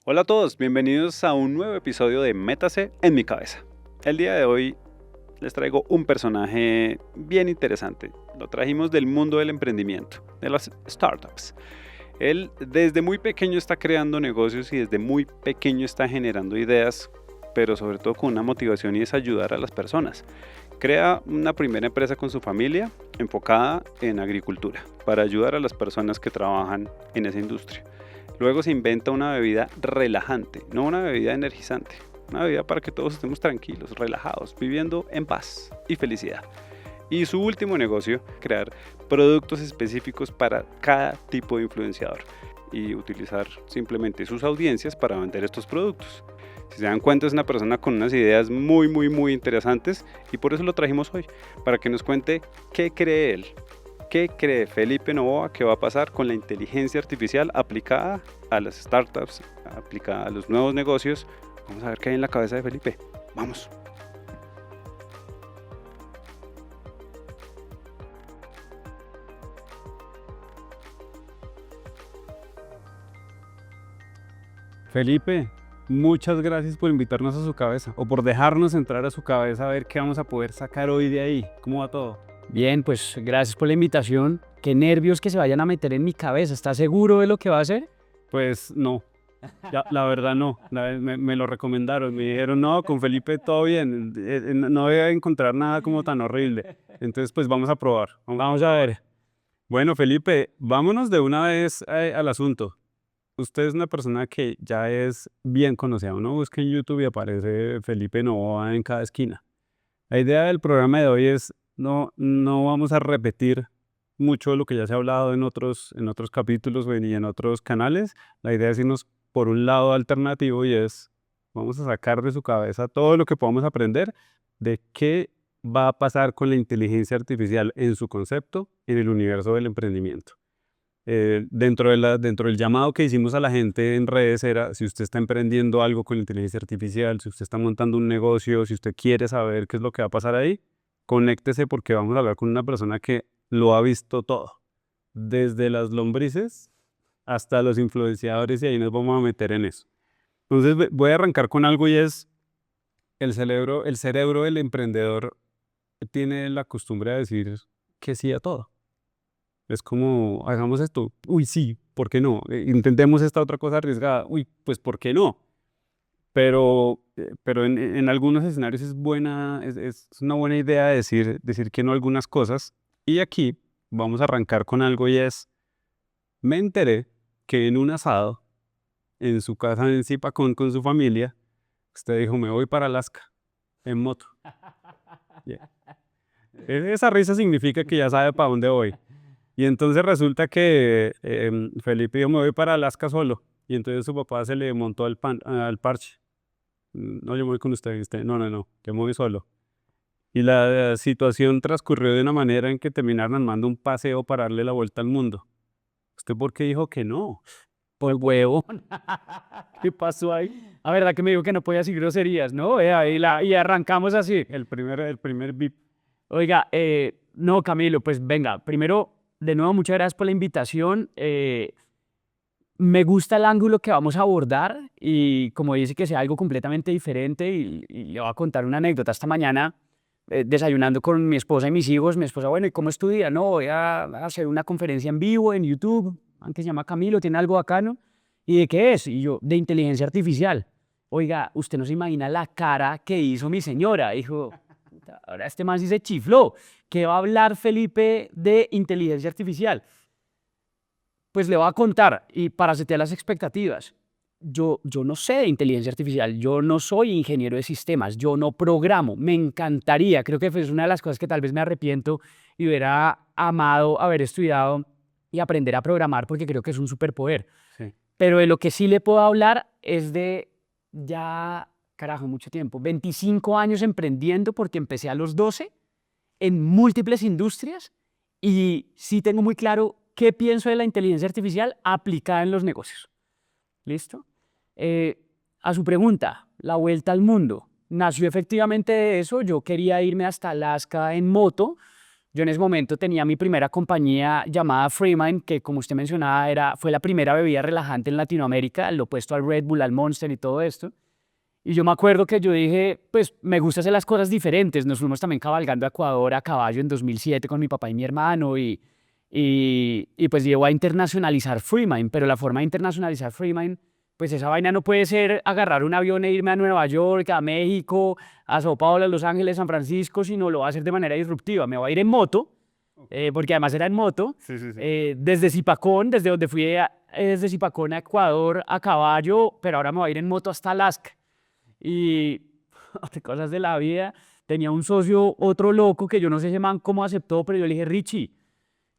Hola a todos, bienvenidos a un nuevo episodio de Métase en mi cabeza. El día de hoy les traigo un personaje bien interesante. Lo trajimos del mundo del emprendimiento, de las startups. Él desde muy pequeño está creando negocios y desde muy pequeño está generando ideas, pero sobre todo con una motivación y es ayudar a las personas. Crea una primera empresa con su familia enfocada en agricultura para ayudar a las personas que trabajan en esa industria. Luego se inventa una bebida relajante, no una bebida energizante. Una bebida para que todos estemos tranquilos, relajados, viviendo en paz y felicidad. Y su último negocio, crear productos específicos para cada tipo de influenciador y utilizar simplemente sus audiencias para vender estos productos. Si se dan cuenta, es una persona con unas ideas muy interesantes y por eso lo trajimos hoy, para que nos cuente qué cree él. ¿Qué cree Felipe Novoa que va a pasar con la inteligencia artificial aplicada a las startups, aplicada a los nuevos negocios? Vamos a ver qué hay en la cabeza de Felipe. Vamos. Felipe, muchas gracias por invitarnos a su cabeza o por dejarnos entrar a su cabeza a ver qué vamos a poder sacar hoy de ahí. ¿Cómo va todo? Bien, pues gracias por la invitación. Qué nervios que se vayan a meter en mi cabeza. ¿Estás seguro de lo que va a hacer? Pues no, la verdad no. Me lo recomendaron, me dijeron, no, con Felipe todo bien, no voy a encontrar nada como tan horrible. Entonces, pues vamos a probar. Vamos a ver. Bueno, Felipe, vámonos de una vez al asunto. Usted es una persona que ya es bien conocida. Uno busca en YouTube y aparece Felipe Novoa en cada esquina. La idea del programa de hoy es no vamos a repetir mucho de lo que ya se ha hablado en otros capítulos y en otros canales. La idea es irnos por un lado alternativo y es vamos a sacar de su cabeza todo lo que podamos aprender de qué va a pasar con la inteligencia artificial en su concepto en el universo del emprendimiento. Dentro del llamado que hicimos a la gente en redes era, si usted está emprendiendo algo con inteligencia artificial, si usted está montando un negocio, si usted quiere saber qué es lo que va a pasar ahí, conéctese porque vamos a hablar con una persona que lo ha visto todo, desde las lombrices hasta los influenciadores y ahí nos vamos a meter en eso. Entonces voy a arrancar con algo y es el cerebro del emprendedor tiene la costumbre de decir que sí a todo. Es como, hagamos esto, uy, sí, ¿por qué no? Intentemos esta otra cosa arriesgada, uy, pues, ¿por qué no? Pero en algunos escenarios es una buena idea decir que no a algunas cosas. Y aquí vamos a arrancar con algo y es, me enteré que en un asado, en su casa en Zipacón con su familia, usted dijo, me voy para Alaska, en moto. Yeah. Esa risa significa que ya sabe para dónde voy. Y entonces resulta que Felipe dijo, me voy para Alaska solo. Y entonces su papá se le montó al parche. No, yo me voy con usted. Y usted, no, yo me voy solo. Y la situación transcurrió de una manera en que terminaron armando un paseo para darle la vuelta al mundo. ¿Usted por qué dijo que no? Por huevo. ¿Qué pasó ahí? La verdad que me dijo que no podía decir groserías, ¿no? Y arrancamos así. El primer VIP. Oiga, no, Camilo, pues venga, primero, de nuevo, muchas gracias por la invitación. Me gusta el ángulo que vamos a abordar y como dice que sea algo completamente diferente y le voy a contar una anécdota. Esta mañana, desayunando con mi esposa y mis hijos, mi esposa, bueno, ¿y cómo estudia? No, voy a hacer una conferencia en vivo en YouTube, que se llama Camilo, tiene algo bacano. ¿Y de qué es? Y yo, de inteligencia artificial. Oiga, usted no se imagina la cara que hizo mi señora. Dijo, "Puta, ahora este man sí se chifló. ¿Qué va a hablar Felipe de inteligencia artificial?" Pues le voy a contar y para setear las expectativas. Yo no sé de inteligencia artificial, yo no soy ingeniero de sistemas, yo no programo, me encantaría, creo que es una de las cosas que tal vez me arrepiento y hubiera amado haber estudiado y aprender a programar porque creo que es un superpoder. Sí. Pero de lo que sí le puedo hablar es de ya, carajo, mucho tiempo, 25 años emprendiendo porque empecé a los 12 en múltiples industrias y sí tengo muy claro qué pienso de la inteligencia artificial aplicada en los negocios. ¿Listo? A su pregunta, la vuelta al mundo. Nació efectivamente de eso. Yo quería irme hasta Alaska en moto. Yo en ese momento tenía mi primera compañía llamada Freemind, que como usted mencionaba fue la primera bebida relajante en Latinoamérica, lo opuesto al Red Bull, al Monster y todo esto. Y yo me acuerdo que yo dije, pues me gusta hacer las cosas diferentes. Nos fuimos también cabalgando a Ecuador a caballo en 2007 con mi papá y mi hermano y pues llevo a internacionalizar Freemind, pero la forma de internacionalizar Freemind, pues esa vaina no puede ser agarrar un avión e irme a Nueva York, a México, a Sao Paulo, a Los Ángeles, San Francisco, sino lo va a hacer de manera disruptiva. Me voy a ir en moto, porque además era en moto, Sí, sí, sí. desde Zipacón, desde donde fui, desde Zipacón a Ecuador a caballo, pero ahora me voy a ir en moto hasta Alaska. Y cosas de la vida, tenía un socio, otro loco, que yo no sé ese man cómo aceptó, pero yo le dije, Richie,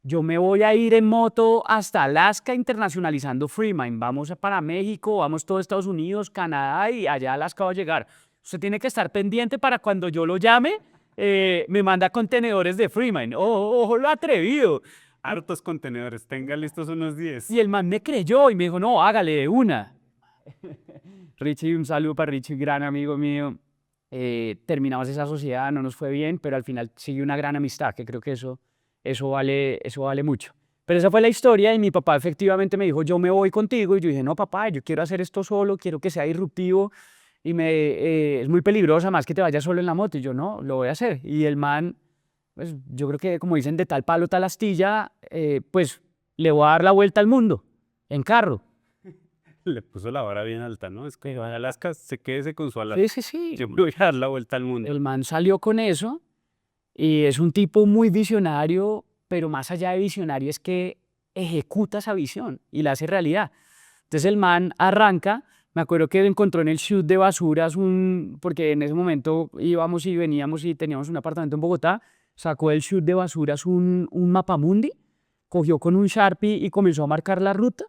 yo me voy a ir en moto hasta Alaska internacionalizando Freemind. Vamos para México, vamos todo Estados Unidos, Canadá y allá a Alaska va a llegar. Usted tiene que estar pendiente para cuando yo lo llame, me manda contenedores de Freemind. Ojo, lo atrevido. Hartos contenedores, tenga listos unos 10. Y el man me creyó y me dijo, no, hágale de una. Richie, un saludo para Richie, gran amigo mío. Terminamos esa sociedad, no nos fue bien, pero al final siguió una gran amistad, que creo que eso vale mucho. Pero esa fue la historia y mi papá efectivamente me dijo, yo me voy contigo. Y yo dije, no, papá, yo quiero hacer esto solo, quiero que sea disruptivo y es muy peligroso, más que te vayas solo en la moto. Y yo, no, lo voy a hacer. Y el man, pues yo creo que como dicen, de tal palo, tal astilla, pues le voy a dar la vuelta al mundo en carro. Le puso la vara bien alta, ¿no? Es que va a Alaska, se quédese con su Alaska. Sí, sí, sí. Yo me voy a dar la vuelta al mundo. El man salió con eso y es un tipo muy visionario, pero más allá de visionario es que ejecuta esa visión y la hace realidad. Entonces el man arranca, me acuerdo que encontró en el chute de basuras porque en ese momento íbamos y veníamos y teníamos un apartamento en Bogotá, sacó del chute de basuras un mapamundi, cogió con un Sharpie y comenzó a marcar la ruta.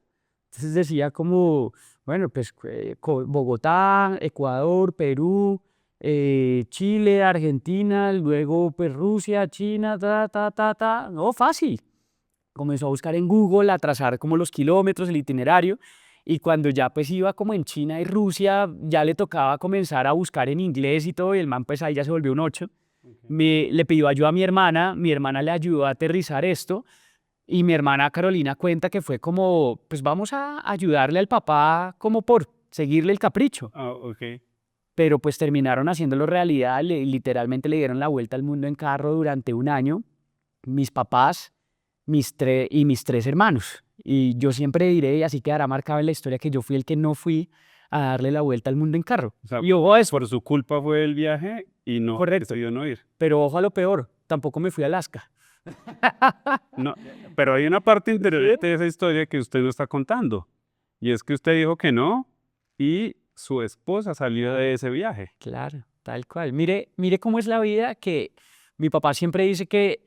Entonces decía como, bueno, pues Bogotá, Ecuador, Perú, Chile, Argentina, luego pues Rusia, China, no, fácil. Comenzó a buscar en Google, a trazar como los kilómetros, el itinerario, y cuando ya pues iba como en China y Rusia, ya le tocaba comenzar a buscar en inglés y todo, y el man pues ahí ya se volvió un 8. Le pidió ayuda a mi hermana le ayudó a aterrizar esto, y mi hermana Carolina cuenta que fue como, pues vamos a ayudarle al papá como por seguirle el capricho. Ah, ok. Pero pues terminaron haciéndolo realidad, literalmente le dieron la vuelta al mundo en carro durante un año, mis papás mis 3 hermanos. Y yo siempre diré, y así quedará marcado en la historia, que yo fui el que no fui a darle la vuelta al mundo en carro. O sea, y ojo a eso, por su culpa fue el viaje y no correcto, decidió no ir. pero ojo a lo peor, tampoco me fui a Alaska. No, pero hay una parte interesante de esa historia que usted no está contando. Y es que usted dijo que no y su esposa salió de ese viaje. Claro, tal cual. Mire cómo es la vida, que mi papá siempre dice que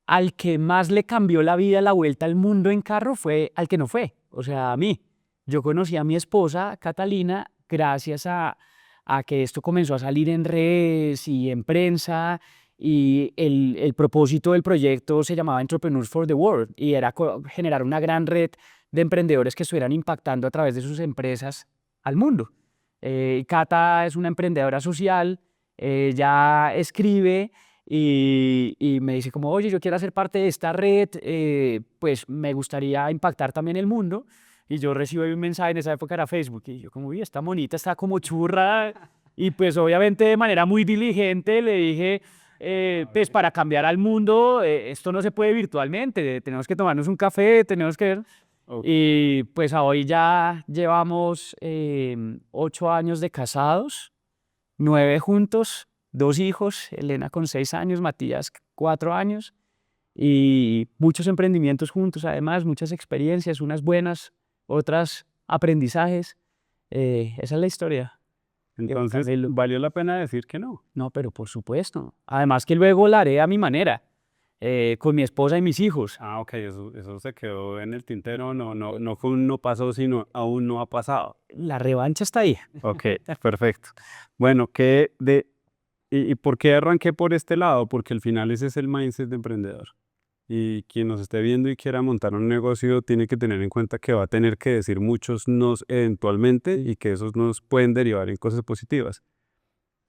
al que más le cambió la vida, la vuelta al mundo en carro, fue al que no fue, o sea, a mí. Yo conocí a mi esposa, Catalina, gracias a que esto comenzó a salir en redes y en prensa, y el propósito del proyecto se llamaba Entrepreneurs for the World, y era generar una gran red de emprendedores que estuvieran impactando a través de sus empresas al mundo. Cata es una emprendedora social, ella escribe y me dice como, oye, yo quiero hacer parte de esta red, pues me gustaría impactar también el mundo. Y yo recibo un mensaje, en esa época era Facebook, y yo como, uy, está bonita, está como churra. Y pues obviamente de manera muy diligente le dije, pues para cambiar al mundo, esto no se puede virtualmente, tenemos que tomarnos un café, tenemos que ver. Ok. Y pues a hoy ya llevamos 8 años de casados, 9 juntos, 2 hijos, Elena con 6 años, Matías 4 años, y muchos emprendimientos juntos, además, muchas experiencias, unas buenas, otras aprendizajes. Esa es la historia. Entonces, Camilo. valió la pena decir que no. No, pero por supuesto. Además que luego la haré a mi manera, con mi esposa y mis hijos. Ah, ok, eso se quedó en el tintero. No fue un no pasó, sino aún no ha pasado. La revancha está ahí. Ok, perfecto. Bueno, ¿y por qué arranqué por este lado? Porque al final ese es el mindset de emprendedor. Y quien nos esté viendo y quiera montar un negocio tiene que tener en cuenta que va a tener que decir muchos nos eventualmente y que esos nos pueden derivar en cosas positivas.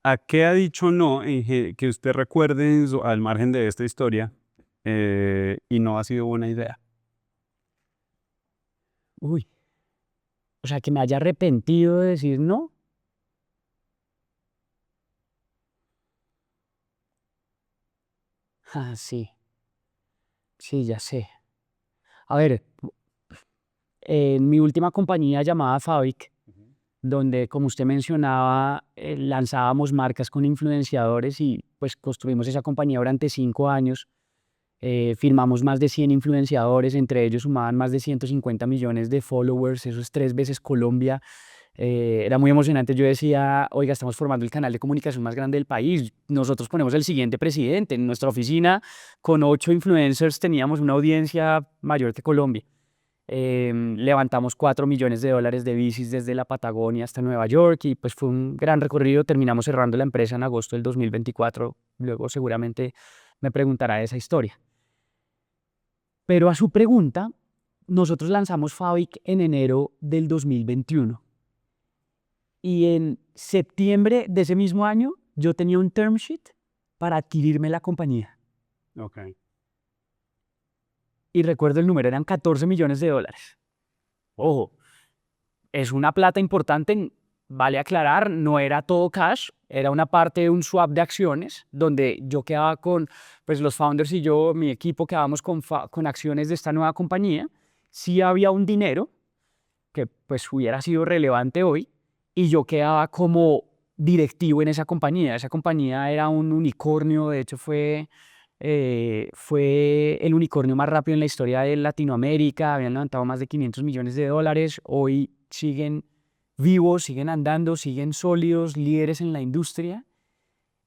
¿A qué ha dicho no que usted recuerde al margen de esta historia y no ha sido buena idea. Uy, o sea, que me haya arrepentido de decir no. Ah, sí, sí, ya sé. A ver, en mi última compañía llamada Fabric, donde, como usted mencionaba, lanzábamos marcas con influenciadores y pues construimos esa compañía durante 5 años. Firmamos más de 100 influenciadores, entre ellos sumaban más de 150 millones de followers, eso es 3 veces Colombia. Era muy emocionante. Yo decía, oiga, estamos formando el canal de comunicación más grande del país. Nosotros ponemos el siguiente presidente. En nuestra oficina, con 8 influencers, teníamos una audiencia mayor que Colombia. Levantamos $4 millones de bicis desde la Patagonia hasta Nueva York y pues fue un gran recorrido. Terminamos cerrando la empresa en agosto del 2024. Luego seguramente me preguntará esa historia. Pero a su pregunta, nosotros lanzamos Fabric en enero del 2021. Y en septiembre de ese mismo año, yo tenía un term sheet para adquirirme la compañía. Ok. Y recuerdo el número, eran $14 millones. Ojo, es una plata importante, vale aclarar, no era todo cash, era una parte de un swap de acciones, donde yo quedaba con, pues los founders y yo, mi equipo, quedábamos con acciones de esta nueva compañía. Sí había un dinero que pues hubiera sido relevante hoy, y yo quedaba como directivo en esa compañía. Esa compañía era un unicornio, de hecho fue el unicornio más rápido en la historia de Latinoamérica, habían levantado más de $500 millones, hoy siguen vivos, siguen andando, siguen sólidos, líderes en la industria.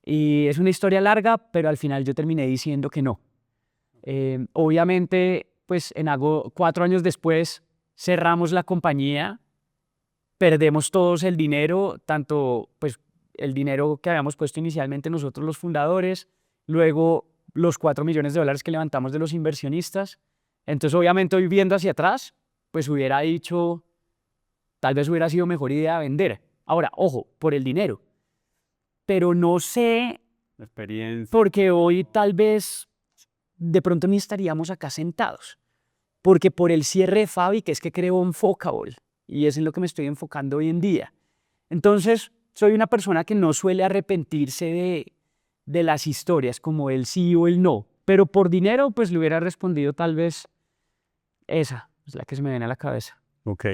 Y es una historia larga, pero al final yo terminé diciendo que no. Obviamente, pues 4 años después cerramos la compañía, perdemos todos el dinero, tanto pues el dinero que habíamos puesto inicialmente nosotros los fundadores, luego los $4 millones que levantamos de los inversionistas. Entonces, obviamente, hoy viendo hacia atrás, pues hubiera dicho, tal vez hubiera sido mejor idea vender. Ahora, ojo, por el dinero. Pero no sé, La experiencia. porque hoy tal vez de pronto ni estaríamos acá sentados. Porque por el cierre de Fabric es que creo Unfocable y es en lo que me estoy enfocando hoy en día. Entonces, soy una persona que no suele arrepentirse de las historias, como el sí o el no. Pero por dinero, pues le hubiera respondido tal vez esa, es la que se me viene a la cabeza. Ok.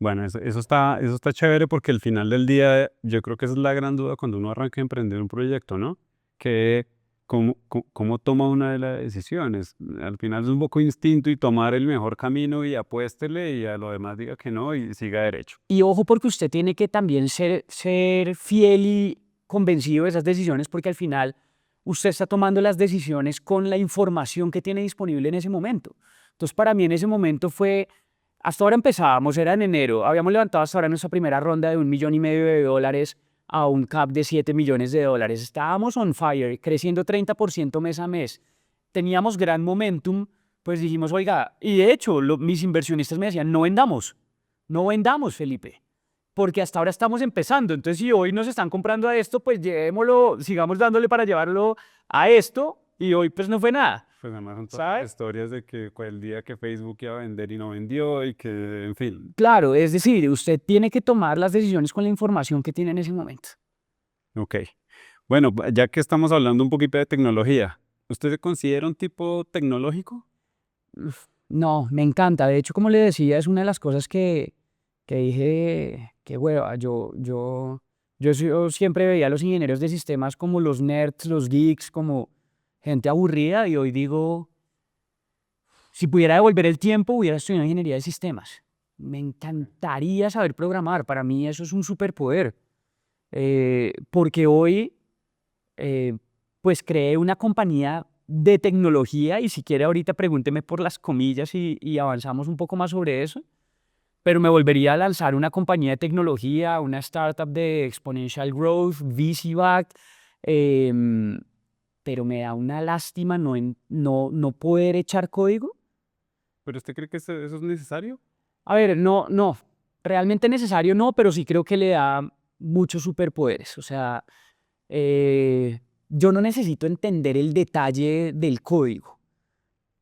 Bueno, eso está chévere porque al final del día yo creo que esa es la gran duda cuando uno arranca a emprender un proyecto, ¿no? Que cómo toma una de las decisiones. Al final es un poco instinto y tomar el mejor camino y apuéstele y a lo demás diga que no y siga derecho. Y ojo, porque usted tiene que también ser fiel y convencido de esas decisiones, porque al final usted está tomando las decisiones con la información que tiene disponible en ese momento. Entonces, para mí en ese momento fue, hasta ahora empezábamos, era en enero, habíamos levantado hasta ahora nuestra primera ronda de $1,500,000 a un cap de $7 millones. Estábamos on fire, creciendo 30% mes a mes. Teníamos gran momentum, pues dijimos, oiga, y de hecho mis inversionistas me decían, no vendamos. No vendamos, Felipe, porque hasta ahora estamos empezando. Entonces, si hoy nos están comprando a esto, pues llevémoslo, sigamos dándole para llevarlo a esto, y hoy pues no fue nada. Pues además son todas ¿Sabe? las historias de que el día que Facebook iba a vender y no vendió y que, en fin. Claro, es decir, usted tiene que tomar las decisiones con la información que tiene en ese momento. Ok. Bueno, ya que estamos hablando un poquito de tecnología, ¿usted se considera un tipo tecnológico? No, me encanta. De hecho, como le decía, es una de las cosas que dije, qué hueva. Yo siempre veía a los ingenieros de sistemas como los nerds, los geeks, como gente aburrida, y hoy digo, si pudiera devolver el tiempo, hubiera estudiado ingeniería de sistemas. Me encantaría saber programar. Para mí eso es un superpoder. Porque hoy, pues creé una compañía de tecnología, y si quiere ahorita pregúnteme por las comillas y avanzamos un poco más sobre eso. Pero me volvería a lanzar una compañía de tecnología, una startup de exponential growth, VC-backed, pero me da una lástima no poder echar código. ¿Pero usted cree que eso es necesario? A ver, no, realmente necesario no, pero sí creo que le da muchos superpoderes. O sea, yo no necesito entender el detalle del código.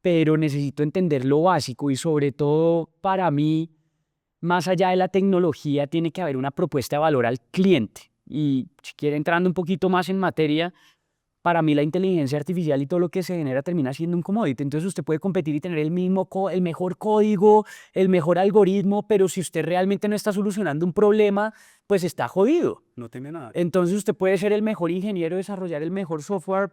pero necesito entender lo básico y sobre todo para mí, más allá de la tecnología, tiene que haber una propuesta de valor al cliente. Y si quiere entrando un poquito más en materia, para mí la inteligencia artificial y todo lo que se genera termina siendo un commodity. Entonces usted puede competir y tener el mejor código, el mejor algoritmo, pero si usted realmente no está solucionando un problema, pues está jodido. No tiene nada. Entonces usted puede ser el mejor ingeniero, desarrollar el mejor software.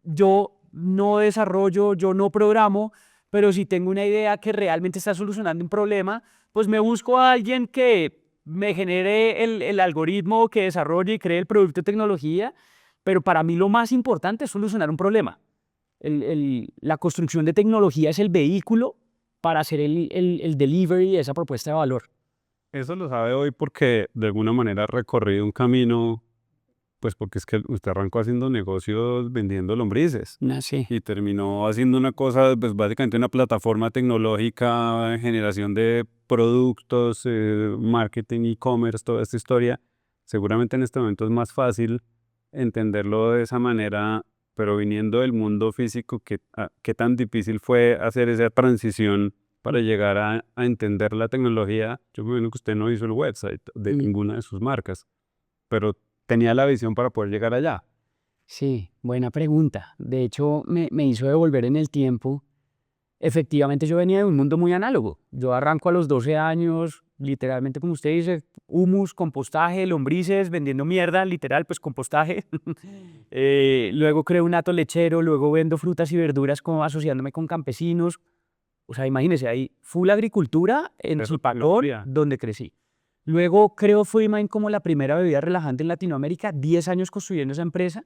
Yo no desarrollo, yo no programo, pero si tengo una idea que realmente está solucionando un problema, pues me busco a alguien que me genere el algoritmo, que desarrolle y cree el producto de tecnología. Pero para mí lo más importante es solucionar un problema. La construcción de tecnología es el vehículo para hacer el delivery de esa propuesta de valor. Eso lo sabe hoy porque de alguna manera ha recorrido un camino, pues porque es que usted arrancó haciendo negocios vendiendo lombrices Sí. y terminó haciendo una cosa, pues básicamente una plataforma tecnológica, generación de productos, marketing, e-commerce, toda esta historia. Seguramente en este momento es más fácil entenderlo de esa manera, pero viniendo del mundo físico, ¿qué tan difícil fue hacer esa transición para llegar a entender la tecnología? Yo me imagino que usted no hizo el website de ninguna de sus marcas, pero tenía la visión para poder llegar allá. Sí, buena pregunta. De hecho, me hizo devolver en el tiempo. Efectivamente, yo venía de un mundo muy análogo. Yo arranco a los 12 años, literalmente, como usted dice, humus, compostaje, lombrices, vendiendo mierda, literal, pues compostaje. Luego creo un hato lechero, luego vendo frutas y verduras como asociándome con campesinos. O sea, imagínese, ahí full agricultura en Pero Zipaquirá, Colombia. donde crecí. Luego creo Freemind como la primera bebida relajante en Latinoamérica, 10 años construyendo esa empresa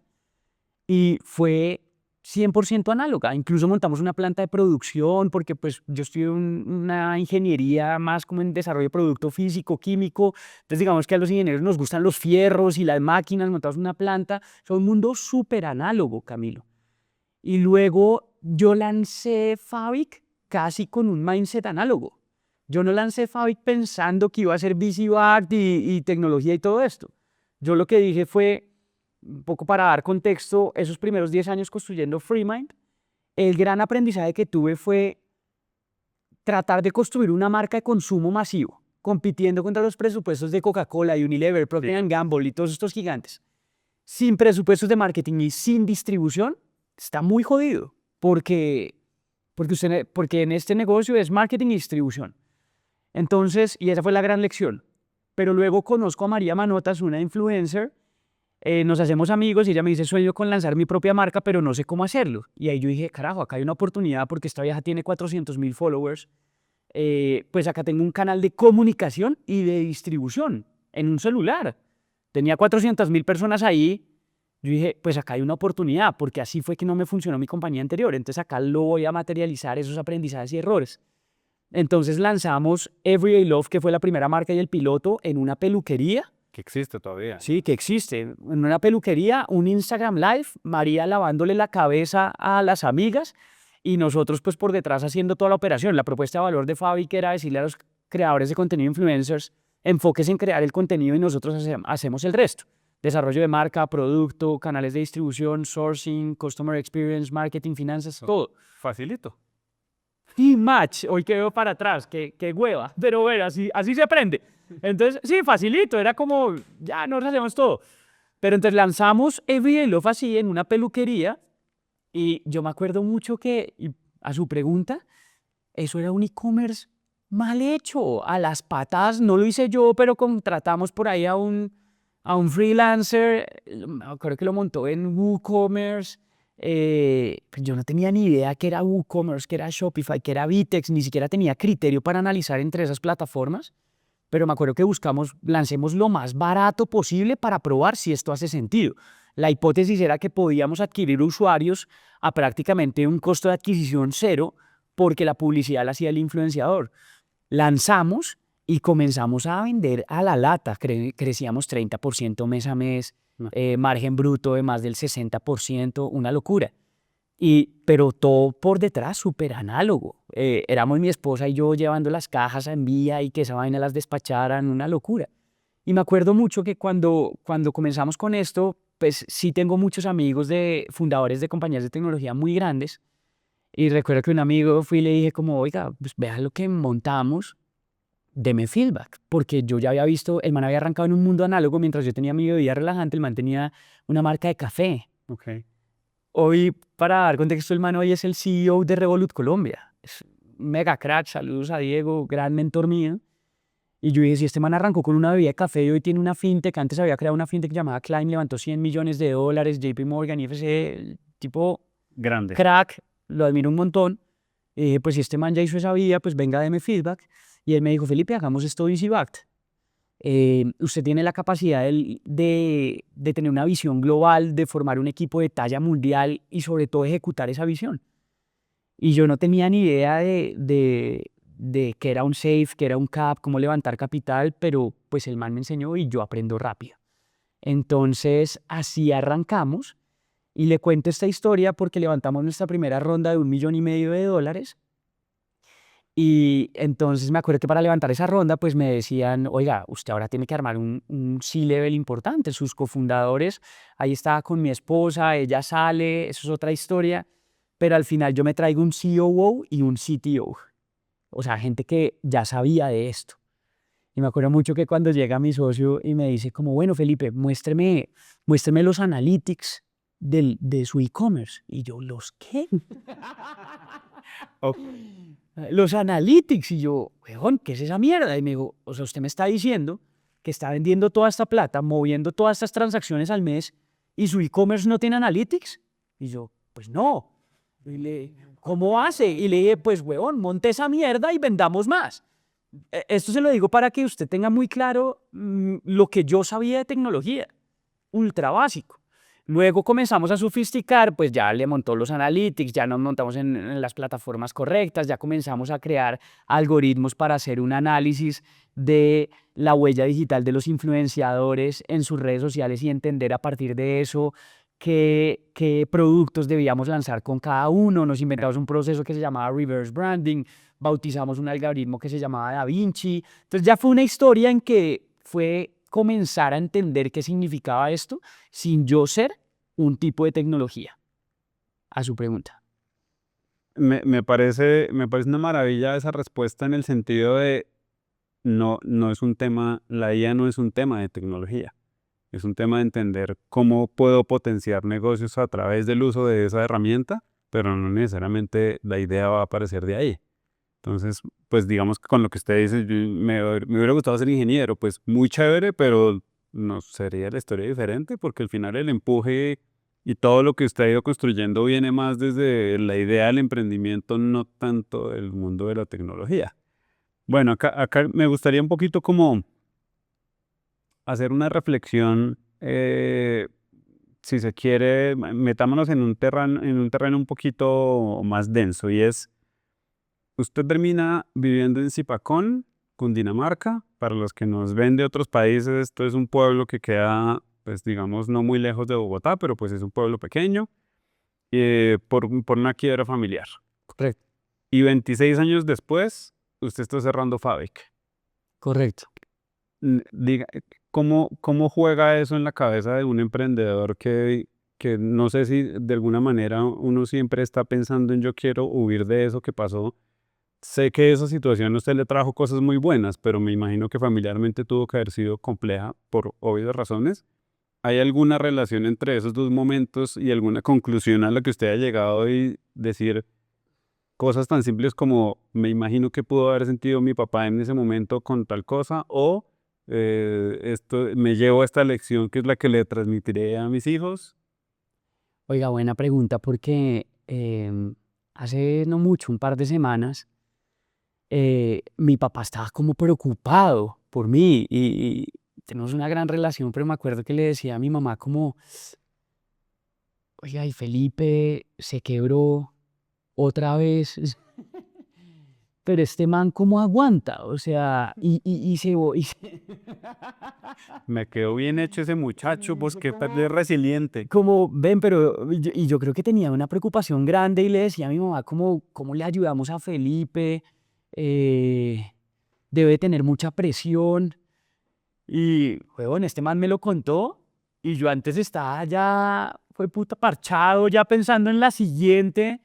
y fue 100% análoga. Incluso montamos una planta de producción porque pues yo estudié una ingeniería más como en desarrollo de producto físico, químico. Entonces digamos que a los ingenieros nos gustan los fierros y las máquinas, montamos una planta. Es un mundo súper análogo, Camilo. Y luego yo lancé Fabric casi con un mindset análogo. Yo no lancé Fabric pensando que iba a ser VC-backed y tecnología y todo esto. Yo lo que dije fue, un poco para dar contexto, esos primeros 10 años construyendo Freemind, el gran aprendizaje que tuve fue tratar de construir una marca de consumo masivo, compitiendo contra los presupuestos de Coca-Cola, Unilever, Procter & Gamble y todos estos gigantes. Sin presupuestos de marketing y sin distribución, está muy jodido, porque en este negocio es marketing y distribución. Entonces, y esa fue la gran lección. Pero luego conozco a María Manotas, una influencer, nos hacemos amigos y ella me dice, sueño con lanzar mi propia marca, pero no sé cómo hacerlo. Y ahí yo dije, carajo, acá hay una oportunidad porque esta vieja tiene 400,000 followers. Pues acá tengo un canal de comunicación y de distribución en un celular. Tenía 400,000 personas ahí. Yo dije, pues acá hay una oportunidad, porque así fue que no me funcionó mi compañía anterior. Entonces acá lo voy a materializar, esos aprendizajes y errores. Entonces lanzamos Everyday Love, que fue la primera marca y el piloto, en una peluquería. Que existe todavía. Sí, que existe. En una peluquería, un Instagram Live, María lavándole la cabeza a las amigas y nosotros pues por detrás haciendo toda la operación. La propuesta de valor de Fabric era decirle a los creadores de contenido influencers, enfóquense en crear el contenido y nosotros hacemos el resto. Desarrollo de marca, producto, canales de distribución, sourcing, customer experience, marketing, finanzas, todo. Facilito. Y match, hoy que veo para atrás, qué hueva, pero bueno, así se aprende. Entonces, sí, facilito, era como, ya nos hacemos todo. Pero entonces lanzamos Everyday Love así en una peluquería y yo me acuerdo mucho que, y a su pregunta, eso era un e-commerce mal hecho, a las patas, no lo hice yo, pero contratamos por ahí a un freelancer, creo que lo montó en WooCommerce. Pues yo no tenía ni idea que era WooCommerce, que era Shopify, que era Vitex, ni siquiera tenía criterio para analizar entre esas plataformas, pero me acuerdo que lancemos lo más barato posible para probar si esto hace sentido. La hipótesis era que podíamos adquirir usuarios a prácticamente un costo de adquisición cero porque la publicidad la hacía el influenciador. Lanzamos y comenzamos a vender a la lata, crecíamos 30% mes a mes, margen bruto de más del 60%, una locura. Pero todo por detrás súper análogo. Éramos mi esposa y yo llevando las cajas a envía y que esa vaina las despacharan, una locura. Y me acuerdo mucho que cuando comenzamos con esto, pues sí tengo muchos amigos fundadores de compañías de tecnología muy grandes Y recuerdo que un amigo fui y le dije como, oiga, pues vea lo que montamos, deme feedback. Porque yo ya había visto, el man había arrancado en un mundo análogo mientras yo tenía mi bebida relajante, el man tenía una marca de café. Ok. Hoy, para dar contexto, el man hoy es el CEO de Revolut Colombia. Es un mega crack, saludos a Diego, gran mentor mío. Y yo dije, si este man arrancó con una bebida de café y hoy tiene una fintech, antes había creado una fintech llamada Climb, levantó $100 millones, JP Morgan, IFC, el tipo Grande. crack, lo admiro un montón. Y dije, pues si este man ya hizo esa vida, pues venga, deme feedback. Y él me dijo, Felipe, hagamos esto easy backed. Usted tiene la capacidad de tener una visión global, de formar un equipo de talla mundial y sobre todo ejecutar esa visión. Y yo no tenía ni idea de qué era un SAFE, qué era un CAP, cómo levantar capital, pero pues el man me enseñó y yo aprendo rápido. Entonces así arrancamos y le cuento esta historia porque levantamos nuestra primera ronda de $1,500,000. Y entonces me acuerdo que para levantar esa ronda, pues me decían, oiga, usted ahora tiene que armar un C-level importante. Sus cofundadores, ahí estaba con mi esposa, ella sale, eso es otra historia. Pero al final yo me traigo un COO y un CTO. O sea, gente que ya sabía de esto. Y me acuerdo mucho que cuando llega mi socio y me dice como, bueno, Felipe, muéstreme los analytics de su e-commerce. Y yo, ¿los qué? Ok. Los analytics. Y yo, weón, ¿qué es esa mierda? Y me dijo, o sea, usted me está diciendo que está vendiendo toda esta plata, moviendo todas estas transacciones al mes y su e-commerce no tiene analytics. Y yo, pues no. Y le, ¿cómo hace? Y le dije, pues, weón, monte esa mierda y vendamos más. Esto se lo digo para que usted tenga muy claro lo que yo sabía de tecnología, ultra básico. Luego comenzamos a sofisticar, pues ya le montó los analytics, ya nos montamos en las plataformas correctas, ya comenzamos a crear algoritmos para hacer un análisis de la huella digital de los influenciadores en sus redes sociales y entender a partir de eso qué productos debíamos lanzar con cada uno. Nos inventamos un proceso que se llamaba reverse branding, bautizamos un algoritmo que se llamaba Da Vinci. Entonces ya fue una historia en que fue comenzar a entender qué significaba esto sin yo ser un tipo de tecnología. A su pregunta. Me parece una maravilla esa respuesta en el sentido de no es un tema, la IA no es un tema de tecnología, es un tema de entender cómo puedo potenciar negocios a través del uso de esa herramienta, pero no necesariamente la idea va a aparecer de ahí. Entonces, pues digamos que con lo que usted dice, me hubiera gustado ser ingeniero, pues muy chévere, pero no sería la historia diferente porque al final el empuje y todo lo que usted ha ido construyendo viene más desde la idea del emprendimiento, no tanto del mundo de la tecnología. Bueno, acá me gustaría un poquito como hacer una reflexión, si se quiere, metámonos en un terreno un poquito más denso y es, usted termina viviendo en Zipacón, Cundinamarca. Para los que nos ven de otros países, esto es un pueblo que queda, pues digamos, no muy lejos de Bogotá, pero pues es un pueblo pequeño, por una quiebra familiar. Correcto. Y 26 años después, usted está cerrando Fabric. Correcto. Diga, ¿cómo juega eso en la cabeza de un emprendedor que no sé si de alguna manera uno siempre está pensando en yo quiero huir de eso que pasó? Sé que esa situación a usted le trajo cosas muy buenas, pero me imagino que familiarmente tuvo que haber sido compleja por obvias razones. ¿Hay alguna relación entre esos dos momentos y alguna conclusión a la que usted ha llegado y decir cosas tan simples como me imagino que pudo haber sentido mi papá en ese momento con tal cosa o esto me llevo a esta lección que es la que le transmitiré a mis hijos? Oiga, buena pregunta porque hace no mucho, un par de semanas, mi papá estaba como preocupado por mí y tenemos una gran relación, pero me acuerdo que le decía a mi mamá como, oiga, y Felipe se quebró otra vez. Pero este man, ¿cómo aguanta? O sea, y se... Me quedó bien hecho ese muchacho, pues que tal vez resiliente. Como, ven, pero... Y yo creo que tenía una preocupación grande y le decía a mi mamá, ¿cómo le ayudamos a Felipe? Debe tener mucha presión. Y, huevón, este man me lo contó y yo antes estaba ya, fue puta parchado, ya pensando en la siguiente.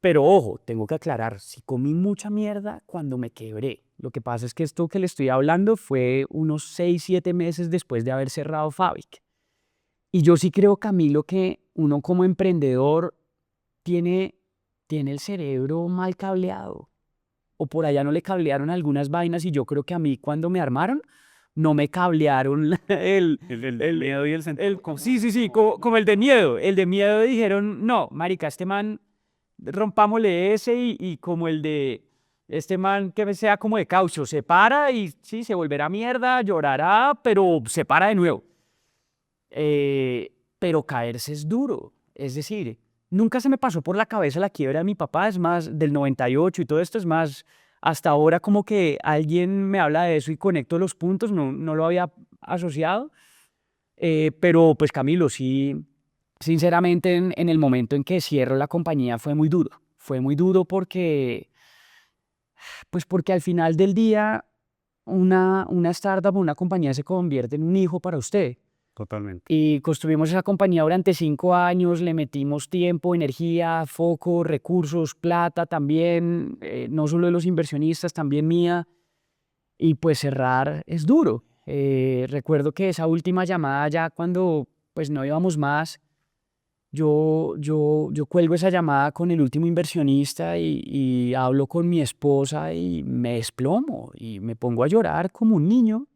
Pero ojo, tengo que aclarar, si comí mucha mierda cuando me quebré. Lo que pasa es que esto que le estoy hablando fue unos 6, 7 meses después de haber cerrado Fabric. Y yo sí creo, Camilo, que uno como emprendedor tiene el cerebro mal cableado. O por allá no le cablearon algunas vainas y yo creo que a mí cuando me armaron no me cablearon El miedo y el sentido. sí, como el de miedo. El de miedo dijeron, no, marica, este man, rompámosle ese y como el de este man que sea como de caucho, se para y sí, se volverá mierda, llorará, pero se para de nuevo. Pero caerse es duro. Es decir, nunca se me pasó por la cabeza la quiebra de mi papá, es más, del 98 y todo esto, es más, hasta ahora como que alguien me habla de eso y conecto los puntos, no lo había asociado. Pero pues Camilo, sí, sinceramente en el momento en que cierro la compañía fue muy duro. Fue muy duro porque, pues porque al final del día una startup o una compañía se convierte en un hijo para usted. Totalmente. Y construimos esa compañía durante 5 años, le metimos tiempo, energía, foco, recursos, plata también, no solo de los inversionistas, también mía. Y pues cerrar es duro. Recuerdo que esa última llamada ya cuando pues no íbamos más, yo cuelgo esa llamada con el último inversionista y hablo con mi esposa y me desplomo y me pongo a llorar como un niño,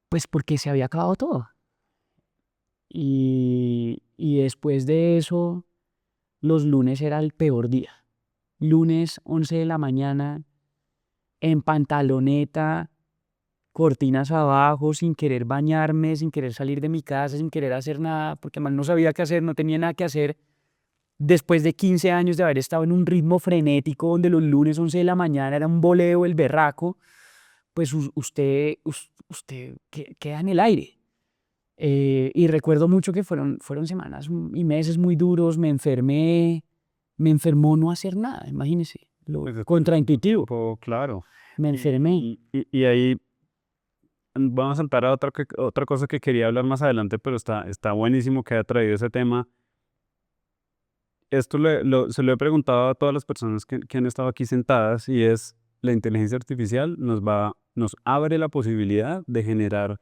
pues porque se había acabado todo. Y después de eso, los lunes era el peor día. Lunes, 11 de la mañana, en pantaloneta, cortinas abajo, sin querer bañarme, sin querer salir de mi casa, sin querer hacer nada, porque además no sabía qué hacer, no tenía nada que hacer. Después de 15 años de haber estado en un ritmo frenético donde los lunes 11 de la mañana era un boleo, el berraco, pues usted queda en el aire. Y recuerdo mucho que fueron semanas y meses muy duros, me enfermó no hacer nada, imagínese, lo Pues es contraintuitivo, claro. me enfermé. Y ahí vamos a saltar a otra cosa que quería hablar más adelante, pero está buenísimo que haya traído ese tema. Esto se lo he preguntado a todas las personas que han estado aquí sentadas y es, la inteligencia artificial nos abre la posibilidad de generar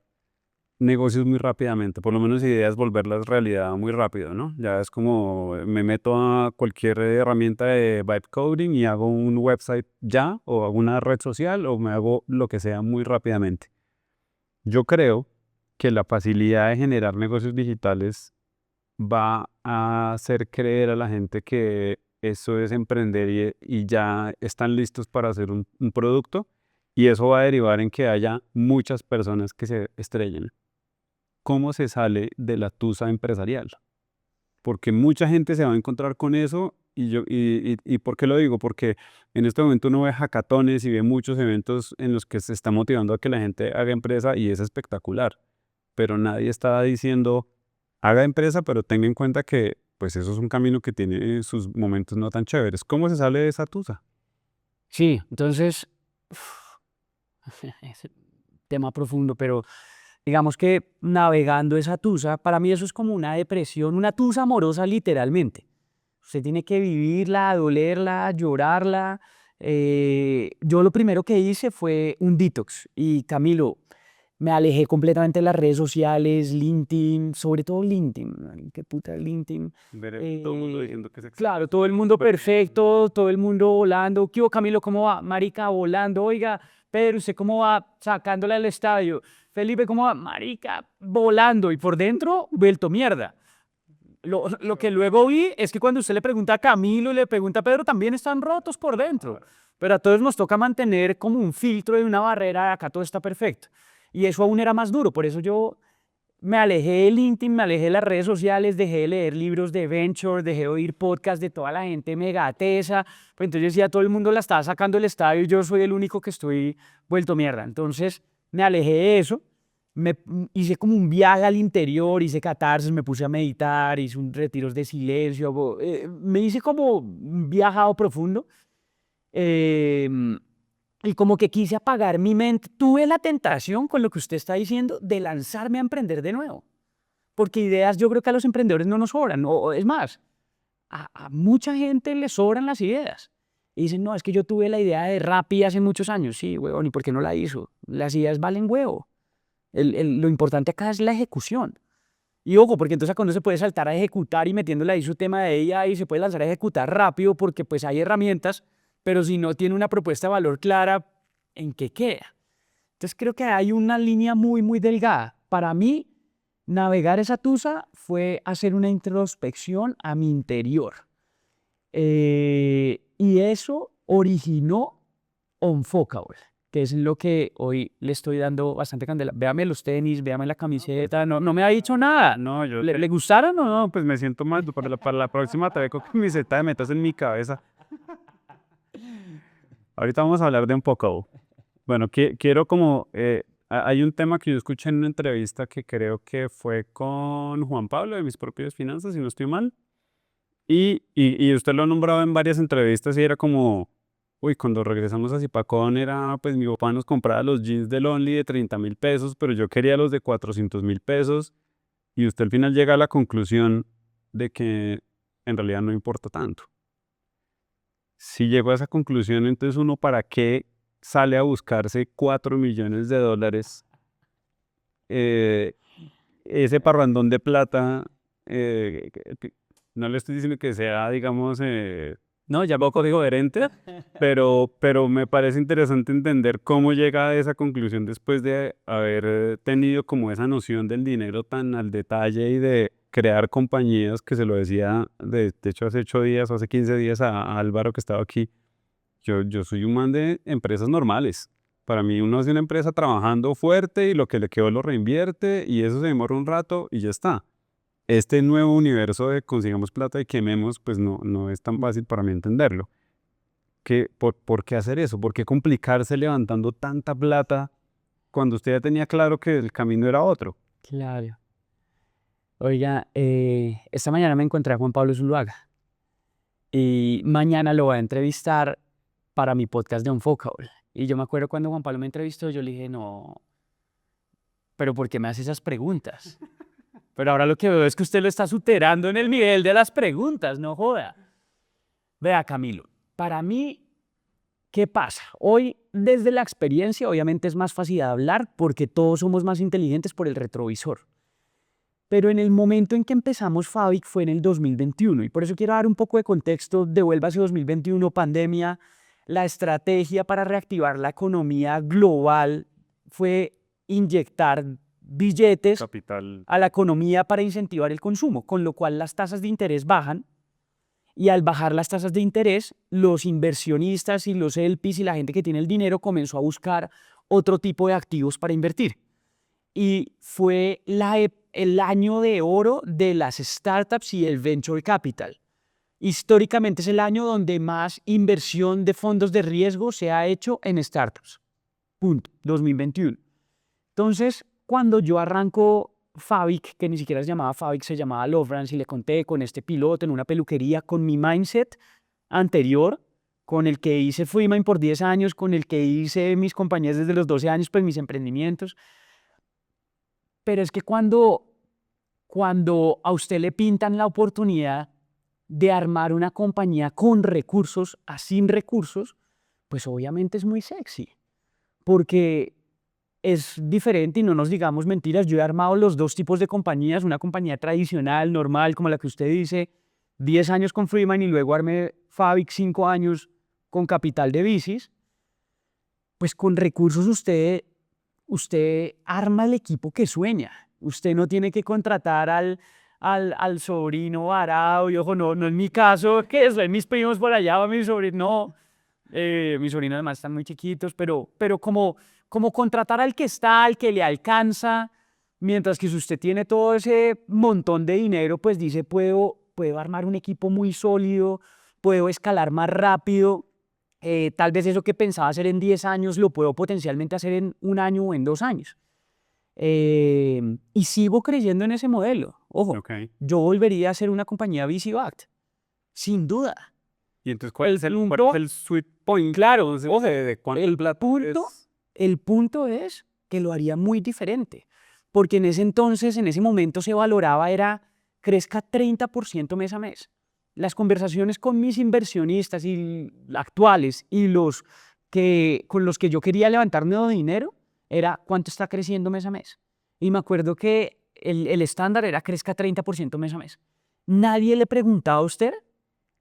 negocios muy rápidamente, por lo menos ideas, volverlas realidad muy rápido, ¿no? Ya es como me meto a cualquier herramienta de vibe coding y hago un website ya, o hago una red social, o me hago lo que sea muy rápidamente. Yo creo que la facilidad de generar negocios digitales va a hacer creer a la gente que eso es emprender y ya están listos para hacer un producto, y eso va a derivar en que haya muchas personas que se estrellen. ¿Cómo se sale de la tusa empresarial? Porque mucha gente se va a encontrar con eso y ¿por qué lo digo? Porque en este momento uno ve hackatones y ve muchos eventos en los que se está motivando a que la gente haga empresa y es espectacular, pero nadie está diciendo haga empresa, pero tenga en cuenta que pues eso es un camino que tiene sus momentos no tan chéveres. ¿Cómo se sale de esa tusa? Sí, entonces, es un tema profundo, pero digamos que navegando esa tusa, para mí eso es como una depresión, una tusa amorosa literalmente. Usted tiene que vivirla, dolerla, llorarla. Yo lo primero que hice fue un detox y Camilo, me alejé completamente de las redes sociales, LinkedIn, sobre todo LinkedIn. ¿Qué puta es LinkedIn? Todo el mundo Eh, diciendo que es claro, todo el mundo perfecto, todo el mundo volando. ¿Qué hubo, Camilo? ¿Cómo va? Marica, volando. Oiga, Pedro, ¿usted cómo va? Sacándola al estadio. Felipe, ¿cómo va? Marica, volando. Y por dentro, vuelto mierda. Lo que luego vi es que cuando usted le pregunta a Camilo y le pregunta a Pedro, también están rotos por dentro. Pero a todos nos toca mantener como un filtro y una barrera, acá todo está perfecto. Y eso aún era más duro, por eso yo me alejé de LinkedIn, me alejé de las redes sociales, dejé de leer libros de venture, dejé de oír podcasts de toda la gente mega tesa. Pues entonces ya todo el mundo la estaba sacando del estadio y yo soy el único que estoy vuelto mierda. Entonces me alejé de eso, hice como un viaje al interior, hice catarsis, me puse a meditar, hice un retiros de silencio, me hice como un viajado profundo. Eh, y como que quise apagar mi mente, tuve la tentación, con lo que usted está diciendo, de lanzarme a emprender de nuevo. Porque ideas yo creo que a los emprendedores no nos sobran. O es más, a mucha gente le sobran las ideas. Y dicen, no, es que yo tuve la idea de Rappi hace muchos años. Sí, huevón, ¿y por qué no la hizo? Las ideas valen huevo. Lo importante acá es la ejecución. Y ojo, porque entonces cuando se puede saltar a ejecutar y metiéndole ahí su tema de ella y se puede lanzar a ejecutar rápido porque pues hay herramientas, pero si no tiene una propuesta de valor clara, ¿en qué queda? Entonces creo que hay una línea muy, muy delgada. Para mí, navegar esa tusa fue hacer una introspección a mi interior. Y eso originó Unfocable, que es lo que hoy le estoy dando bastante candela. Véame los tenis, véame la camiseta, no me ha dicho nada. No, yo ¿Le gustaron o no? no, pues me siento mal. Para la próxima te veo con camiseta de metas en mi cabeza. Ahorita vamos a hablar de un poco. Bueno, quiero como... hay un tema que yo escuché en una entrevista que creo que fue con Juan Pablo de Mis Propias Finanzas, si no estoy mal. Y usted lo ha nombrado en varias entrevistas y era como, uy, cuando regresamos a Zipacón era, pues mi papá nos compraba los jeans del Only de 30.000 pesos, pero yo quería los de 400.000 pesos. Y usted al final llega a la conclusión de que en realidad no importa tanto. Si llegó a esa conclusión, entonces uno para qué sale a buscarse 4 millones de dólares, ese parrandón de plata, no le estoy diciendo que sea, digamos, no, ya poco digo coherente, pero me parece interesante entender cómo llega a esa conclusión después de haber tenido como esa noción del dinero tan al detalle y de crear compañías, que se lo decía, de hecho hace 8 días o hace 15 días a Álvaro que estaba aquí. Yo soy un man de empresas normales. Para mí uno hace una empresa trabajando fuerte y lo que le quedó lo reinvierte y eso se demora un rato y ya está. Este nuevo universo de consigamos plata y quememos, pues no es tan fácil para mí entenderlo. ¿Por qué hacer eso? ¿Por qué complicarse levantando tanta plata cuando usted ya tenía claro que el camino era otro? Claro. Oiga, esta mañana me encontré a Juan Pablo Zuluaga y mañana lo voy a entrevistar para mi podcast de Unfocable. Y yo me acuerdo cuando Juan Pablo me entrevistó, yo le dije, no, pero ¿por qué me hace esas preguntas? Pero ahora lo que veo es que usted lo está superando en el nivel de las preguntas, no joda. Vea, Camilo, para mí, ¿qué pasa? Hoy, desde la experiencia, obviamente es más fácil de hablar porque todos somos más inteligentes por el retrovisor. Pero en el momento en que empezamos Fabric fue en el 2021 y por eso quiero dar un poco de contexto, devuélvase 2021, pandemia, la estrategia para reactivar la economía global fue inyectar billetes Capital. a la economía para incentivar el consumo, con lo cual las tasas de interés bajan y al bajar las tasas de interés, los inversionistas y los LPs y la gente que tiene el dinero comenzó a buscar otro tipo de activos para invertir. Y fue el año de oro de las startups y el venture capital. Históricamente es el año donde más inversión de fondos de riesgo se ha hecho en startups. Punto. 2021. Entonces, cuando yo arranco Fabric, que ni siquiera se llamaba Fabric, se llamaba Lovebrands, y le conté con este piloto en una peluquería, con mi mindset anterior, con el que hice Freeman por 10 años, con el que hice mis compañías desde los 12 años, pues mis emprendimientos. Pero es que cuando a usted le pintan la oportunidad de armar una compañía con recursos a sin recursos, pues obviamente es muy sexy, porque es diferente y no nos digamos mentiras. Yo he armado los dos tipos de compañías, una compañía tradicional, normal, como la que usted dice, 10 años con Freeman y luego armé Fabric 5 años con capital de bicis. Pues con recursos usted arma el equipo que sueña. Usted no tiene que contratar al sobrino varado, y ojo, no es mi caso, que es mis primos por allá, mi sobrino, no. Mis sobrinos además están muy chiquitos, pero como contratar al que está, al que le alcanza, mientras que si usted tiene todo ese montón de dinero, pues dice, puedo armar un equipo muy sólido, puedo escalar más rápido, tal vez eso que pensaba hacer en 10 años lo puedo potencialmente hacer en 1 año o en 2 años. Y sigo creyendo en ese modelo. Ojo, Okay. yo volvería a hacer una compañía VC-backed, sin duda. Y entonces, ¿cuál es punto- el sweet point? Claro, Ojo, ¿de cuánto el punto es que lo haría muy diferente, porque en ese entonces, en ese momento se valoraba, crezca 30% mes a mes. las conversaciones con mis inversionistas y actuales y con los que yo quería levantar nuevo dinero era cuánto está creciendo mes a mes. Y me acuerdo que el estándar era crezca 30% mes a mes. Nadie le preguntaba a usted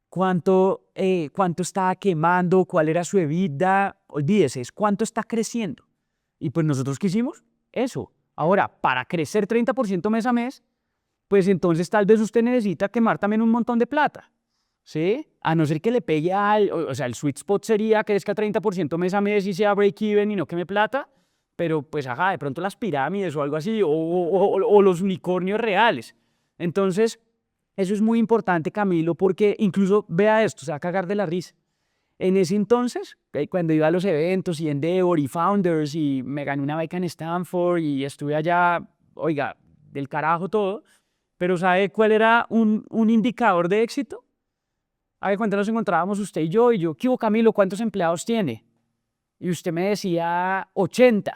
cuánto estaba quemando, cuál era su EBITDA. Olvídese, es cuánto está creciendo. Y pues nosotros quisimos eso. Ahora, para crecer 30% mes a mes, pues entonces tal vez usted necesita quemar también un montón de plata, ¿sí? A no ser que le pegue o sea, el sweet spot sería que crezca 30% mes a mes y sea break-even y no queme plata, pero pues haga de pronto las pirámides o algo así, o los unicornios reales. Entonces, eso es muy importante, Camilo, porque incluso, vea esto, se va a cagar de la risa. En ese entonces, cuando iba a los eventos y Endeavor y Founders y me gané una beca en Stanford y estuve allá, oiga, del carajo todo, pero ¿sabe cuál era un indicador de éxito? A ver, cuando nos encontrábamos usted y yo, ¿qué hubo, Camilo? ¿Cuántos empleados tiene? Y usted me decía 80.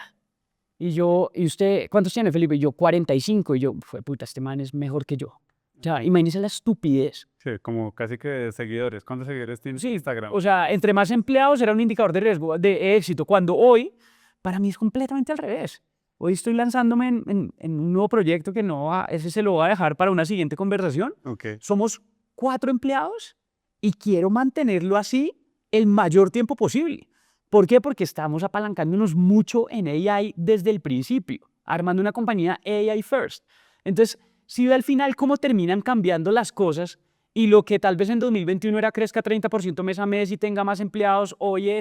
Y usted, ¿cuántos tiene, Felipe? Y yo, 45. Y yo, fue puta, este man es mejor que yo. O sea, imagínese la estupidez. Sí, como casi que de seguidores. ¿Cuántos seguidores tiene Instagram? O sea, entre más empleados era un indicador de riesgo, de éxito, cuando hoy, para mí es completamente al revés. Hoy estoy lanzándome en un nuevo proyecto que ese se lo voy a dejar para una siguiente conversación. Okay. Somos 4 empleados y quiero mantenerlo así el mayor tiempo posible. ¿Por qué? Porque estamos apalancándonos mucho en AI desde el principio, armando una compañía AI first. Entonces, si ve al final cómo terminan cambiando las cosas y lo que tal vez en 2021 era crezca 30% mes a mes y tenga más empleados, hoy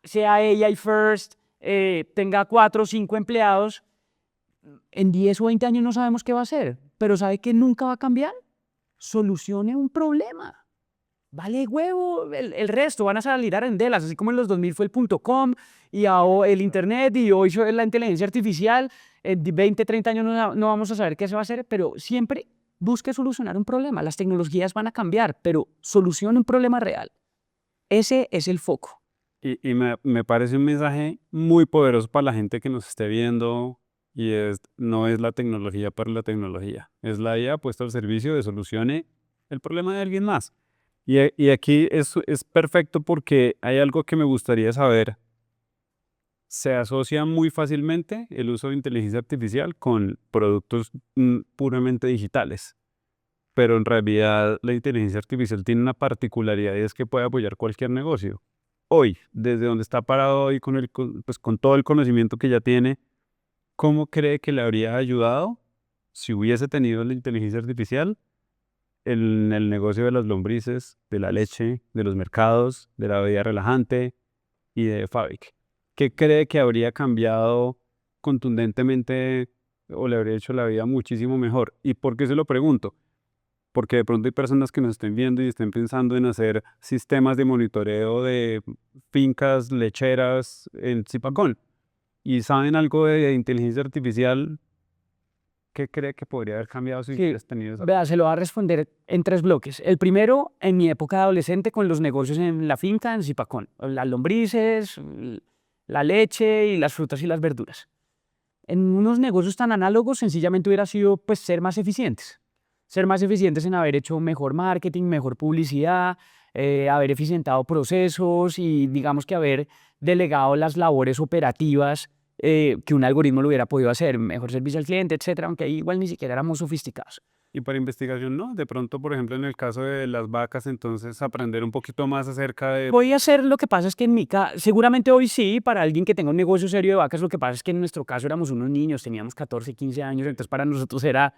sea AI first, tenga 4 o 5 empleados, en 10 o 20 años no sabemos qué va a hacer, pero ¿sabe qué nunca va a cambiar? Solucione un problema. Vale huevo, el resto van a salir arendelas, así como en los 2000 fue el .com y el internet y hoy la inteligencia artificial. En 20, 30 años no vamos a saber qué se va a hacer, pero siempre busque solucionar un problema. Las tecnologías van a cambiar, pero solucione un problema real. Ese es el foco. Y me parece un mensaje muy poderoso para la gente que nos esté viendo y no es la tecnología para la tecnología, es la IA puesta al servicio de solucione el problema de alguien más. Y aquí es perfecto porque hay algo que me gustaría saber. Se asocia muy fácilmente el uso de inteligencia artificial con productos puramente digitales, pero en realidad la inteligencia artificial tiene una particularidad y es que puede apoyar cualquier negocio. Hoy, desde donde está parado hoy con todo el conocimiento que ya tiene, ¿cómo cree que le habría ayudado si hubiese tenido la inteligencia artificial en el negocio de las lombrices, de la leche, de los mercados, de la bebida relajante y de Fabric? ¿Qué cree que habría cambiado contundentemente o le habría hecho la vida muchísimo mejor? ¿Y por qué se lo pregunto? Porque de pronto hay personas que nos estén viendo y estén pensando en hacer sistemas de monitoreo de fincas lecheras en Zipacón y saben algo de inteligencia artificial. ¿Qué cree que podría haber cambiado si hubieras tenido esa? Vea, se lo va a responder en 3 bloques. El primero, en mi época de adolescente, con los negocios en la finca, en Zipacón. Las lombrices, la leche y las frutas y las verduras. En unos negocios tan análogos, sencillamente hubiera sido pues, ser más eficientes. Ser más eficientes en haber hecho mejor marketing, mejor publicidad, haber eficientado procesos y digamos que haber delegado las labores operativas que un algoritmo lo hubiera podido hacer, mejor servicio al cliente, etcétera, aunque ahí igual ni siquiera éramos sofisticados. Y para investigación, ¿no? De pronto, por ejemplo, en el caso de las vacas, entonces aprender un poquito más acerca de... Voy a hacer, lo que pasa es que en mi caso, seguramente hoy sí, para alguien que tenga un negocio serio de vacas, lo que pasa es que en nuestro caso éramos unos niños, teníamos 14, 15 años, entonces para nosotros era...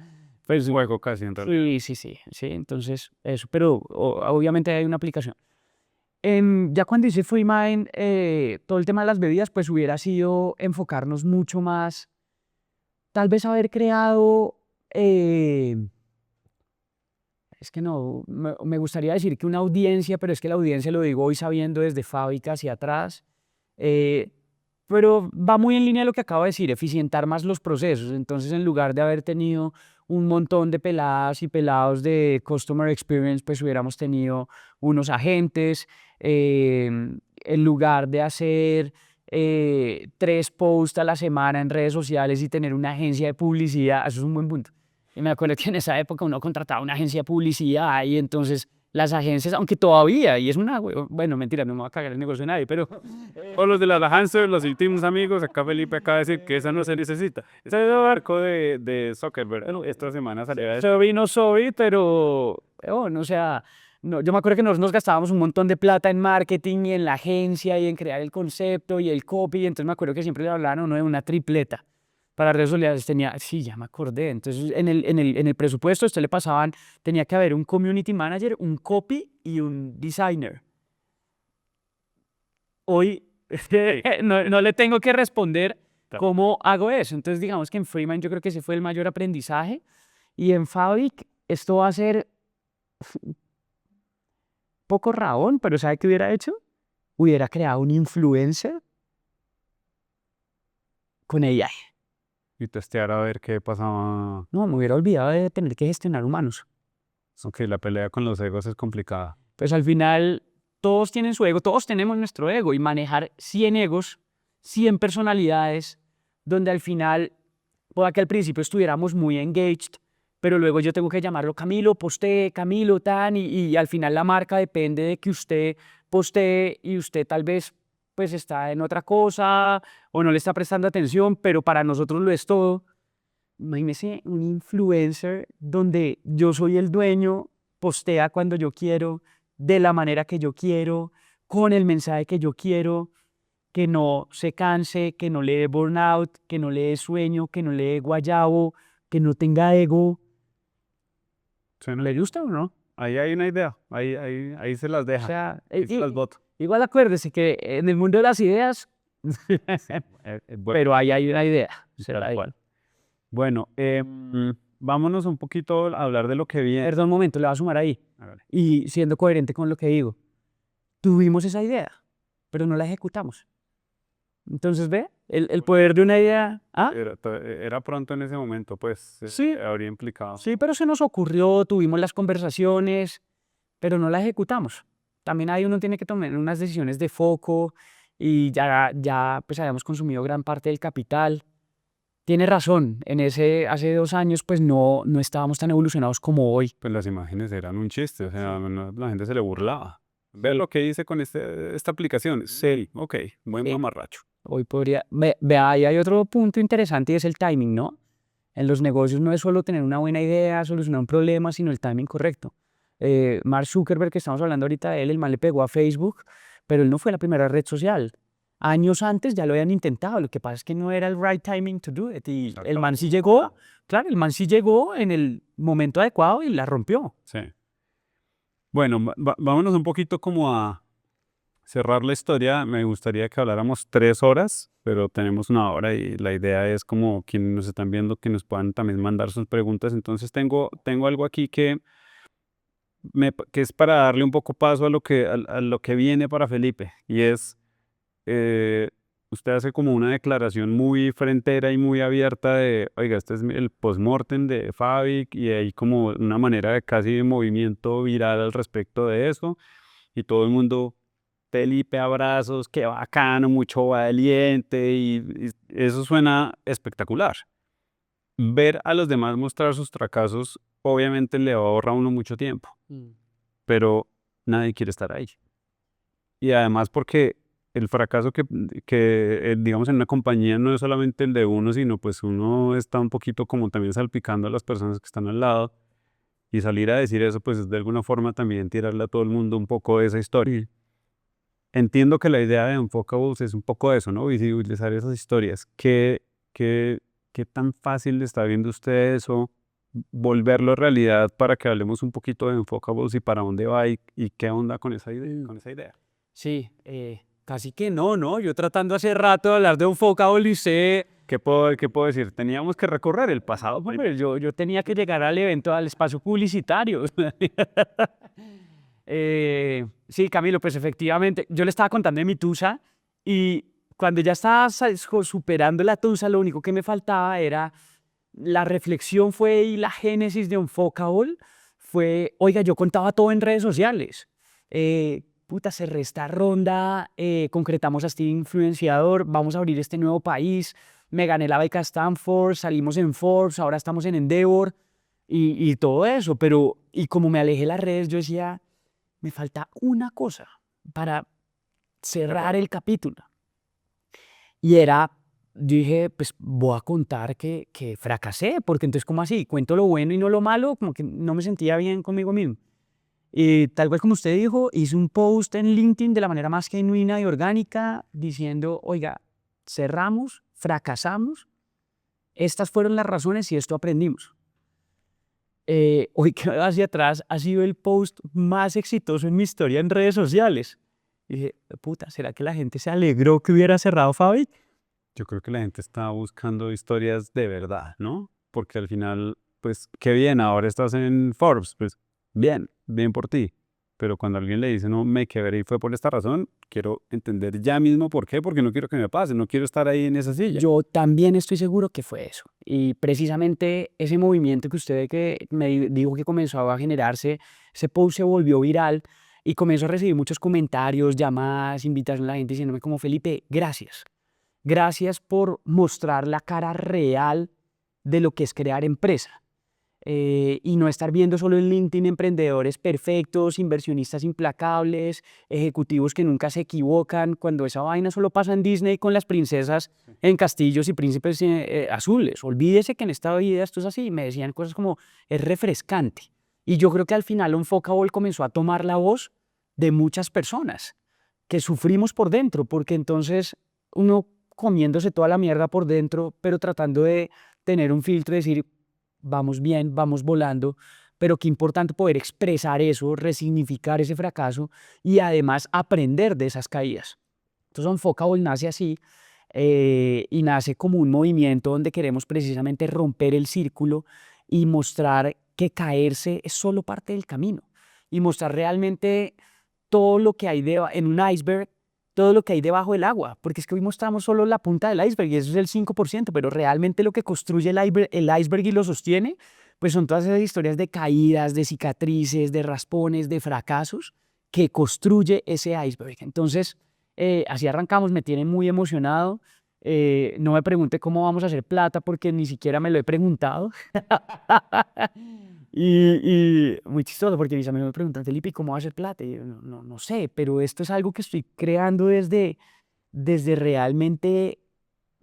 Pues un juego casi, en realidad. Sí, entonces eso, pero obviamente hay una aplicación. Ya cuando hice FreeMind, todo el tema de las bebidas, pues hubiera sido enfocarnos mucho más, tal vez haber creado, es que no, me gustaría decir que una audiencia, pero es que la audiencia lo digo hoy sabiendo desde fábrica hacia atrás, pero va muy en línea de lo que acabo de decir, eficientar más los procesos. Entonces, en lugar de haber tenido un montón de peladas y pelados de Customer Experience, pues hubiéramos tenido unos agentes. En lugar de hacer 3 posts a la semana en redes sociales y tener una agencia de publicidad, eso es un buen punto. Y me acuerdo que en esa época uno contrataba una agencia de publicidad y entonces las agencias, aunque todavía, y es una, bueno, mentira, no me voy a cagar el negocio de nadie, pero O los de las Hanser, los íntimos amigos, acá Felipe acaba de decir que esa no se necesita. Ese es el barco de Zuckerberg. Bueno, esta semana salió a decir. sorry, no sorry, pero, bueno, o sea, no, yo me acuerdo que nos gastábamos un montón de plata en marketing y en la agencia y en crear el concepto y el copy, y entonces me acuerdo que siempre le hablaban a uno de una tripleta. Para redes sociales tenía, sí, ya me acordé. Entonces, en el presupuesto, a usted le pasaban, tenía que haber un community manager, un copy y un designer. Hoy no le tengo que responder cómo hago eso. Entonces, digamos que en Freeman yo creo que ese fue el mayor aprendizaje. Y en Fabric, esto va a ser poco rabón, pero ¿sabe qué hubiera hecho? Hubiera creado un influencer con AI. Y testear a ver qué pasaba. No, me hubiera olvidado de tener que gestionar humanos. Aunque la pelea con los egos es complicada. Pues al final todos tienen su ego, todos tenemos nuestro ego y manejar 100 egos, 100 personalidades, donde al final, pueda que al principio estuviéramos muy engaged, pero luego yo tengo que llamarlo Camilo, postee, Camilo, tan, y al final la marca depende de que usted postee y usted tal vez pues está en otra cosa o no le está prestando atención, pero para nosotros lo es todo. Imagínese un influencer donde yo soy el dueño, postea cuando yo quiero, de la manera que yo quiero, con el mensaje que yo quiero, que no se canse, que no le dé burnout, que no le dé sueño, que no le dé guayabo, que no tenga ego. Suena- ¿Le gusta o no? Ahí hay una idea. Ahí se las O deja. sea, Ahí se las boto. igual acuérdese que en el mundo de las ideas, Bueno, pero ahí hay una idea. Será tal ahí. cual. Bueno, vámonos un poquito a hablar de lo que viene. Perdón, un momento, le voy a sumar ahí. Hágale. Y siendo coherente con lo que digo, tuvimos esa idea, pero no la ejecutamos. Entonces, ¿ve? El poder de una idea. ¿Ah? Era pronto en ese momento, pues Sí. habría implicado. Sí, pero se nos ocurrió, tuvimos las conversaciones, pero no la ejecutamos. También ahí uno tiene que tomar unas decisiones de foco y ya pues habíamos consumido gran parte del capital. Tiene razón, hace 2 años pues no estábamos tan evolucionados como hoy. Pues las imágenes eran un chiste, o sea, la gente se le burlaba. Ve lo que hice con esta aplicación. Sí, ok, buen Sí. mamarracho. Hoy podría... Vea, ahí hay otro punto interesante y es el timing, ¿no? En los negocios no es solo tener una buena idea, solucionar un problema, sino el timing correcto. Mark Zuckerberg, que estamos hablando ahorita de él, el man le pegó a Facebook, pero él no fue la primera red social. Años antes ya lo habían intentado, lo que pasa es que no era el right timing to do it. Y el man sí llegó, claro, el man sí llegó en el momento adecuado y la rompió. Sí. Bueno, vámonos un poquito como a cerrar la historia. Me gustaría que habláramos 3 horas, pero tenemos 1 hora y la idea es como quienes nos están viendo que nos puedan también mandar sus preguntas. Entonces tengo algo aquí que es para darle un poco paso a lo que viene para Felipe y es usted hace como una declaración muy frentera y muy abierta de, oiga, este es el postmortem de Fabric y hay como una manera de casi de movimiento viral al respecto de eso y todo el mundo, Felipe, abrazos, qué bacano, mucho valiente y eso suena espectacular. Ver a los demás mostrar sus fracasos obviamente le ahorra a uno mucho tiempo, pero nadie quiere estar ahí. Y además porque el fracaso digamos, en una compañía no es solamente el de uno, sino pues uno está un poquito como también salpicando a las personas que están al lado y salir a decir eso, pues es de alguna forma también tirarle a todo el mundo un poco de esa historia. Entiendo que la idea de Unfocables es un poco eso, ¿no? Visibilizar esas historias. ¿Qué tan fácil le está viendo usted eso? Volverlo realidad para que hablemos un poquito de Unfocables y para dónde va y qué onda con esa idea. Sí, casi que no. Yo tratando hace rato de hablar de Unfocables y sé... ¿Qué puedo decir? Teníamos que recorrer el pasado. Hombre, yo tenía que llegar al evento, al espacio publicitario. Sí, Camilo, pues efectivamente, yo le estaba contando de mi tusa y cuando ya estaba superando la tusa, lo único que me faltaba era la reflexión fue y la génesis de Unfocable fue, oiga, yo contaba todo en redes sociales. Cerré esta ronda, concretamos a este influenciador, vamos a abrir este nuevo país, me gané la beca Stanford, salimos en Forbes, ahora estamos en Endeavor y todo eso, pero y como me alejé de las redes, yo decía, me falta una cosa para cerrar el capítulo. Y era, dije, pues voy a contar que fracasé, porque entonces, ¿cómo así? Cuento lo bueno y no lo malo, como que no me sentía bien conmigo mismo. Y tal cual como usted dijo, hice un post en LinkedIn de la manera más genuina y orgánica, diciendo, oiga, cerramos, fracasamos, estas fueron las razones y esto aprendimos. Hoy que veo hacia atrás, ha sido el post más exitoso en mi historia en redes sociales. Y dije, puta, ¿será que la gente se alegró que hubiera cerrado Fabi? Yo creo que la gente está buscando historias de verdad, ¿no? Porque al final, pues, qué bien, ahora estás en Forbes, pues, bien, bien por ti. Pero cuando alguien le dice, no, me quebré y fue por esta razón, quiero entender ya mismo por qué, porque no quiero que me pase, no quiero estar ahí en esa silla. Yo también estoy seguro que fue eso. Y precisamente ese movimiento que usted que me dijo que comenzó a generarse, ese post se volvió viral y comenzó a recibir muchos comentarios, llamadas, invitaciones a la gente diciéndome como Felipe, gracias. Gracias por mostrar la cara real de lo que es crear empresa. Y no estar viendo solo en LinkedIn emprendedores perfectos, inversionistas implacables, ejecutivos que nunca se equivocan, cuando esa vaina solo pasa en Disney con las princesas en castillos y príncipes azules. Olvídese que en esta vida esto es así. Me decían cosas como, es refrescante. Y yo creo que al final Unfuckable comenzó a tomar la voz de muchas personas que sufrimos por dentro, porque entonces uno comiéndose toda la mierda por dentro, pero tratando de tener un filtro y decir, vamos bien, vamos volando, pero qué importante poder expresar eso, resignificar ese fracaso y además aprender de esas caídas. Entonces Unfuckable nace así y nace como un movimiento donde queremos precisamente romper el círculo y mostrar que caerse es solo parte del camino y mostrar realmente todo lo que hay en un iceberg, todo lo que hay debajo del agua, porque es que hoy mostramos solo la punta del iceberg y eso es el 5%, pero realmente lo que construye el iceberg y lo sostiene, pues son todas esas historias de caídas, de cicatrices, de raspones, de fracasos que construye ese iceberg. Entonces, así arrancamos, me tiene muy emocionado. No me pregunte cómo vamos a hacer plata porque ni siquiera me lo he preguntado. Y muy chistoso porque mis amigos me preguntan, Felipe, ¿cómo va a hacer plata? Y yo, no sé, pero esto es algo que estoy creando desde realmente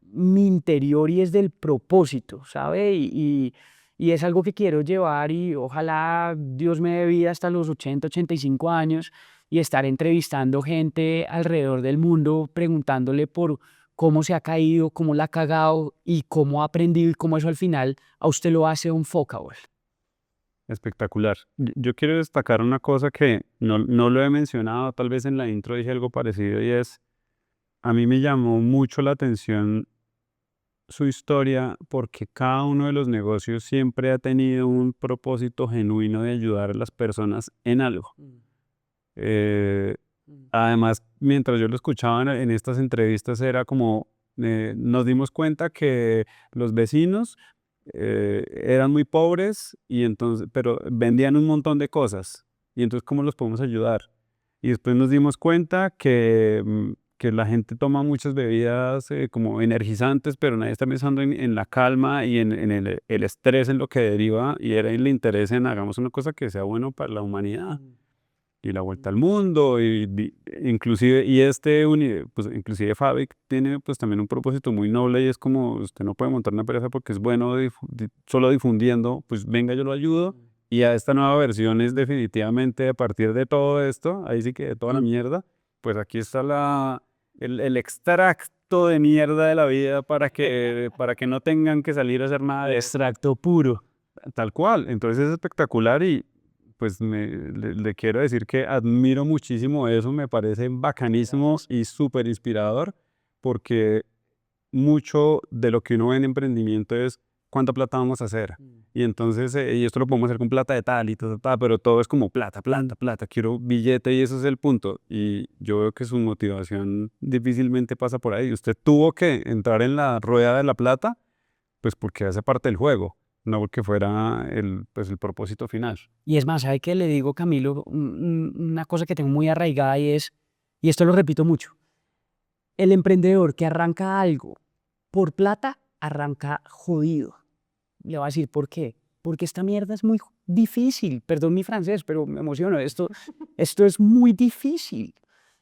mi interior y desde el propósito, ¿sabe? Y es algo que quiero llevar y ojalá Dios me dé vida hasta los 80, 85 años y estar entrevistando gente alrededor del mundo preguntándole por cómo se ha caído, cómo la ha cagado y cómo ha aprendido y cómo eso al final a usted lo hace Unfuckable. Espectacular. Yo quiero destacar una cosa que no lo he mencionado, tal vez en la intro dije algo parecido y es, a mí me llamó mucho la atención su historia porque cada uno de los negocios siempre ha tenido un propósito genuino de ayudar a las personas en algo. Eh, Además, mientras yo lo escuchaba en estas entrevistas era como, nos dimos cuenta que los vecinos eran muy pobres y entonces, pero vendían un montón de cosas y entonces ¿cómo los podemos ayudar? Y después nos dimos cuenta que la gente toma muchas bebidas como energizantes, pero nadie está pensando en la calma y en el estrés en lo que deriva y era el interés en hagamos una cosa que sea bueno para la humanidad y la vuelta al mundo inclusive y pues inclusive Fabric tiene pues también un propósito muy noble y es como usted no puede montar una empresa porque es bueno solo difundiendo, pues venga yo lo ayudo y a esta nueva versión es definitivamente a partir de todo esto, ahí sí que de toda la mierda, pues aquí está el extracto de mierda de la vida para que no tengan que salir a hacer nada de Extracto puro. tal cual, entonces es espectacular y pues le quiero decir que admiro muchísimo eso, me parece bacanísimo y súper inspirador, porque mucho de lo que uno ve en emprendimiento es cuánta plata vamos a hacer. Y entonces, y esto lo podemos hacer con plata de tal y tal, tal, pero todo es como plata, plata, plata, quiero billete y ese es el punto. Y yo veo que su motivación difícilmente pasa por ahí. Usted tuvo que entrar en la rueda de la plata, pues porque hace parte del juego, no porque fuera pues el propósito final. Y es más, ¿sabe qué le digo, Camilo? Una cosa que tengo muy arraigada y es, y esto lo repito mucho, el emprendedor que arranca algo por plata, arranca jodido. Le voy a decir por qué. porque esta mierda es muy difícil. Perdón mi francés, pero me emociono. Esto es muy difícil.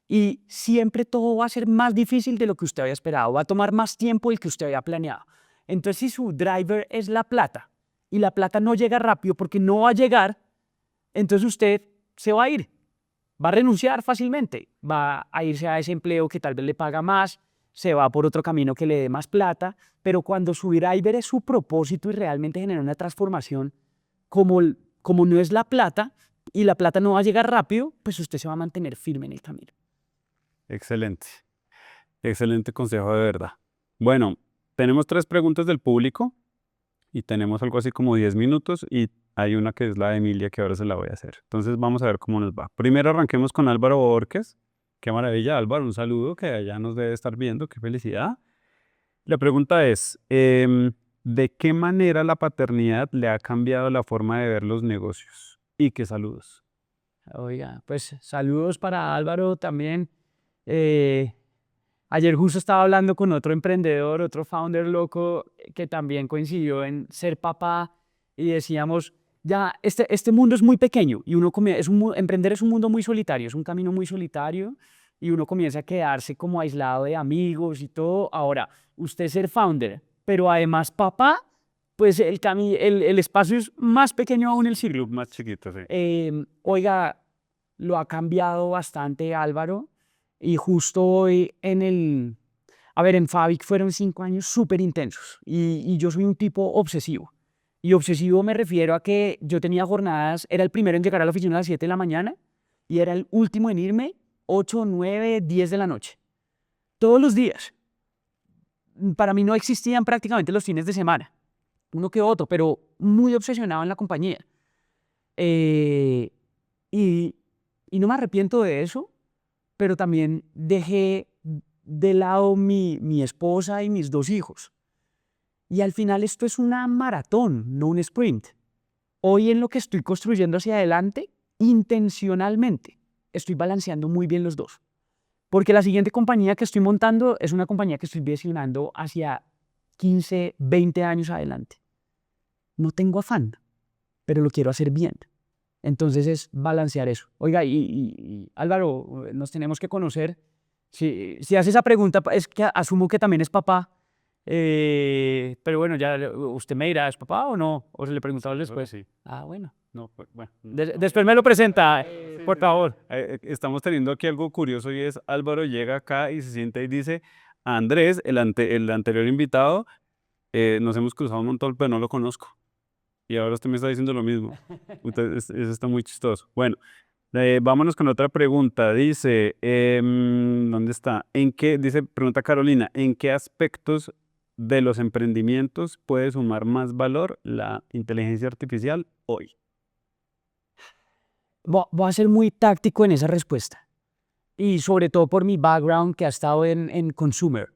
Y siempre todo va a ser más difícil de lo que usted había esperado. Va a tomar más tiempo del que usted había planeado. Entonces, si su driver es la plata y la plata no llega rápido porque no va a llegar, entonces usted se va a ir. Va a renunciar fácilmente. Va a irse a ese empleo que tal vez le paga más, se va por otro camino que le dé más plata, pero cuando su driver es su propósito y realmente genera una transformación, como no es la plata y la plata no va a llegar rápido, pues usted se va a mantener firme en el camino. Excelente. Excelente consejo de verdad. Bueno, tenemos 3 preguntas del público y tenemos algo así como 10 minutos y hay una que es la de Emilia que ahora se la voy a hacer. Entonces vamos a ver cómo nos va. Primero arranquemos con Álvaro Borges. Qué maravilla, Álvaro, un saludo que allá nos debe estar viendo, qué felicidad. La pregunta es, ¿de qué manera la paternidad le ha cambiado la forma de ver los negocios? Y qué saludos. Oiga, pues saludos para Álvaro también. Ayer justo estaba hablando con otro emprendedor, otro founder loco, que también coincidió en ser papá y decíamos, ya, este mundo es muy pequeño y emprender es un mundo muy solitario, es un camino muy solitario y uno comienza a quedarse como aislado de amigos y todo. Ahora, usted ser founder, pero además papá, pues el espacio es más pequeño aún, el círculo. Más chiquito, sí. Oiga, lo ha cambiado bastante Álvaro y justo hoy en Fabic fueron 5 años súper intensos y yo soy un tipo obsesivo. Y obsesivo me refiero a que yo tenía jornadas, era el primero en llegar a la oficina a las 7 de la mañana y era el último en irme 8, 9, 10 de la noche. Todos los días. Para mí no existían prácticamente los fines de semana. Uno que otro, pero muy obsesionado en la compañía. Y no me arrepiento de eso, pero también dejé de lado mi esposa y mis 2 hijos. Y al final esto es una maratón, no un sprint. Hoy en lo que estoy construyendo hacia adelante, intencionalmente, estoy balanceando muy bien los dos. Porque la siguiente compañía que estoy montando es una compañía que estoy visionando hacia 15, 20 años adelante. No tengo afán, pero lo quiero hacer bien. Entonces es balancear eso. Oiga, y Álvaro, nos tenemos que conocer. Si hace esa pregunta, es que asumo que también es papá. Pero bueno, ya usted me dirá, ¿es papá o no? ¿O se le preguntaba después? Sí. Ah, bueno. No, bueno. Después me lo presenta, por favor. Estamos teniendo aquí algo curioso y es Álvaro llega acá y se sienta y dice, Andrés, el anterior invitado, nos hemos cruzado un montón, pero no lo conozco. Y ahora usted me está diciendo lo mismo. Entonces, eso está muy chistoso. Bueno, vámonos con otra pregunta. Dice, ¿dónde está? Pregunta Carolina, ¿en qué aspectos de los emprendimientos puede sumar más valor la inteligencia artificial hoy? Voy a ser muy táctico en esa respuesta. Y sobre todo por mi background que ha estado en consumer.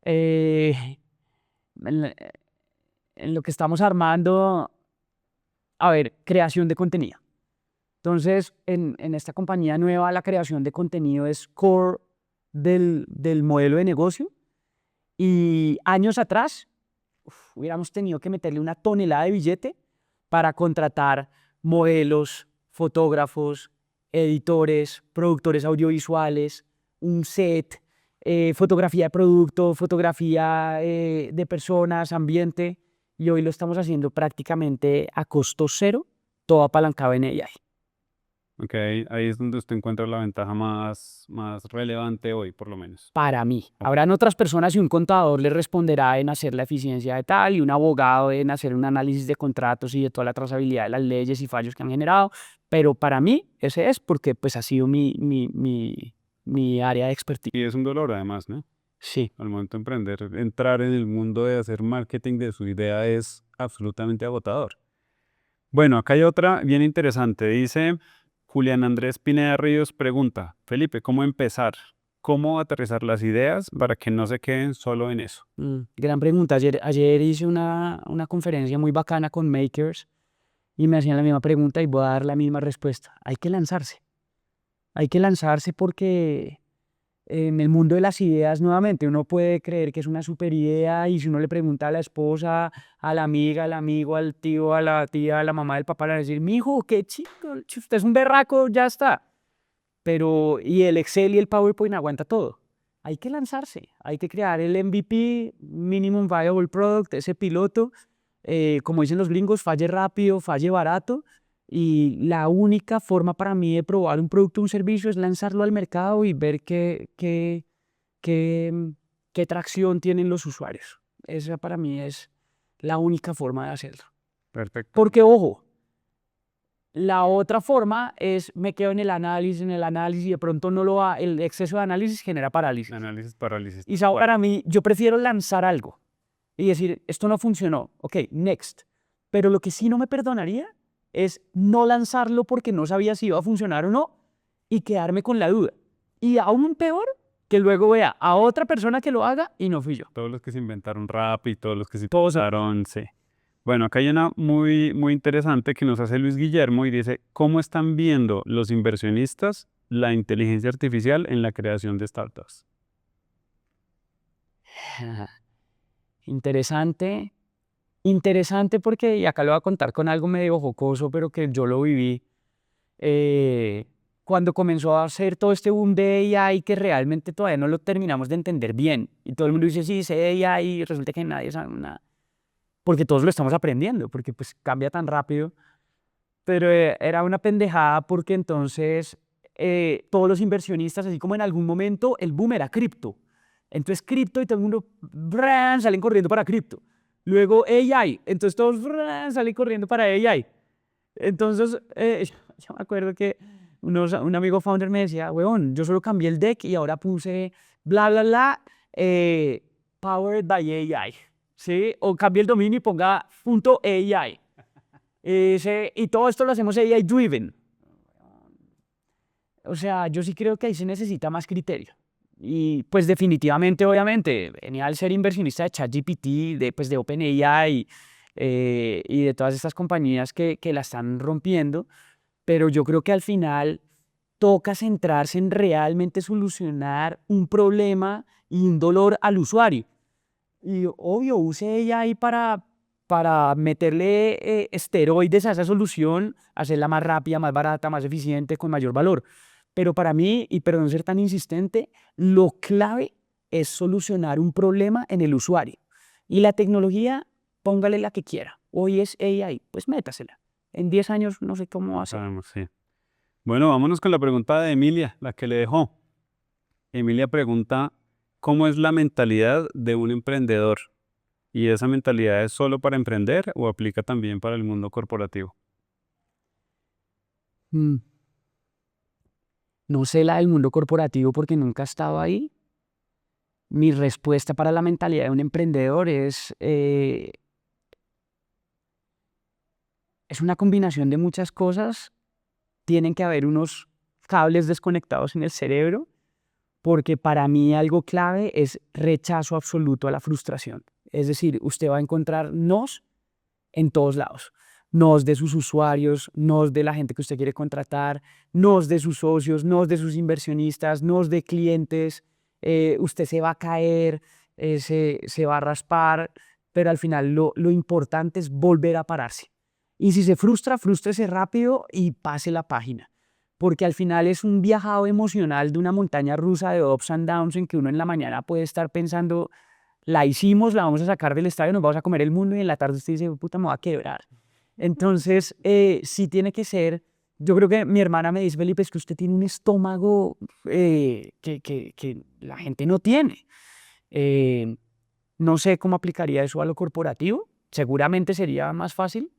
En lo que estamos armando, a ver, creación de contenido. Entonces, en esta compañía nueva, la creación de contenido es core del modelo de negocio. Y años atrás, hubiéramos tenido que meterle una tonelada de billete para contratar modelos, fotógrafos, editores, productores audiovisuales, un set, fotografía de producto, fotografía de personas, ambiente. Y hoy lo estamos haciendo prácticamente a costo cero, todo apalancado en AI. Ok, ahí es donde usted encuentra la ventaja más relevante hoy, por lo menos. Para mí. Habrán otras personas y un contador le responderá en hacer la eficiencia de tal y un abogado en hacer un análisis de contratos y de toda la trazabilidad de las leyes y fallos que han generado. Pero para mí ese es porque pues ha sido mi área de expertise. Y es un dolor además, ¿no? Sí. Al momento de emprender, entrar en el mundo de hacer marketing de su idea es absolutamente agotador. Bueno, acá hay otra bien interesante. Dice Julián Andrés Pineda Ríos pregunta, Felipe, ¿cómo empezar? ¿Cómo aterrizar las ideas para que no se queden solo en eso? Gran pregunta. Ayer hice una conferencia muy bacana con makers y me hacían la misma pregunta y voy a dar la misma respuesta. Hay que lanzarse. Hay que lanzarse porque en el mundo de las ideas, nuevamente, uno puede creer que es una super idea y si uno le pregunta a la esposa, a la amiga, al amigo, al tío, a la tía, a la mamá del papá, le van a decir, mijo, qué chico, usted es un berraco, ya está. Pero, y el Excel y el PowerPoint aguanta todo. Hay que lanzarse, hay que crear el MVP, Minimum Viable Product, ese piloto, como dicen los gringos, falle rápido, falle barato. Y la única forma para mí de probar un producto o un servicio es lanzarlo al mercado y ver qué tracción tienen los usuarios. Esa para mí es la única forma de hacerlo. Perfecto. Porque, ojo, la otra forma es me quedo en el análisis y de pronto no lo ha, el exceso de análisis genera parálisis. Análisis, parálisis. Y para mí, yo prefiero lanzar algo y decir, esto no funcionó, ok, next. Pero lo que sí no me perdonaría es no lanzarlo porque no sabía si iba a funcionar o no y quedarme con la duda. Y aún peor, que luego vea a otra persona que lo haga y no fui yo. Todos los que se inventaron rap y todos los que se inventaron, sí. Bueno, acá hay una muy, muy interesante que nos hace Luis Guillermo y dice, ¿cómo están viendo los inversionistas la inteligencia artificial en la creación de startups? Interesante. Interesante porque, y acá lo voy a contar con algo medio jocoso, pero que yo lo viví. Cuando comenzó a hacer todo este boom de AI que realmente todavía no lo terminamos de entender bien. Y todo el mundo dice, sí, sé AI y resulta que nadie sabe nada. Porque todos lo estamos aprendiendo, porque pues cambia tan rápido. Pero era una pendejada porque entonces todos los inversionistas, así como en algún momento el boom era cripto. Entonces cripto y todo el mundo salen corriendo para cripto. Luego AI, entonces todos salen corriendo para AI. Entonces yo me acuerdo que un amigo founder me decía, weón, yo solo cambié el deck y ahora puse bla, bla, bla, powered by AI. ¿Sí? O cambié el dominio y ponga .ai. Y todo esto lo hacemos AI driven. O sea, yo sí creo que ahí se necesita más criterio. Y pues definitivamente, obviamente, genial ser inversionista de ChatGPT, pues de OpenAI y de todas estas compañías que la están rompiendo, pero yo creo que al final toca centrarse en realmente solucionar un problema y un dolor al usuario. Y obvio, use AI para meterle esteroides a esa solución, hacerla más rápida, más barata, más eficiente, con mayor valor. Pero para mí, y perdón ser tan insistente, lo clave es solucionar un problema en el usuario. Y la tecnología, póngale la que quiera. Hoy es AI, pues métasela. En 10 años no sé cómo va a ser. Sabemos, sí. Bueno, vámonos con la pregunta de Emilia, la que le dejó. Emilia pregunta, ¿cómo es la mentalidad de un emprendedor? ¿Y esa mentalidad es solo para emprender o aplica también para el mundo corporativo? Mm. No sé la del mundo corporativo porque nunca he estado ahí. Mi respuesta para la mentalidad de un emprendedor es una combinación de muchas cosas. Tienen que haber unos cables desconectados en el cerebro, porque para mí algo clave es rechazo absoluto a la frustración. Es decir, usted va a encontrar nos en todos lados. Nos de sus usuarios, nos de la gente que usted quiere contratar, nos de sus socios, nos de sus inversionistas, nos de clientes. Usted se va a caer, se va a raspar, pero al final lo importante es volver a pararse. Y si se frustra, frústrese rápido y pase la página. Porque al final es un viajado emocional de una montaña rusa de ups and downs en que uno en la mañana puede estar pensando, la hicimos, la vamos a sacar del estadio, nos vamos a comer el mundo y en la tarde usted dice, puta, me va a quebrar. Entonces, sí tiene que ser, yo creo que mi hermana me dice, Felipe, es que usted tiene un estómago que la gente no tiene. No sé cómo aplicaría eso a lo corporativo, seguramente sería más fácil,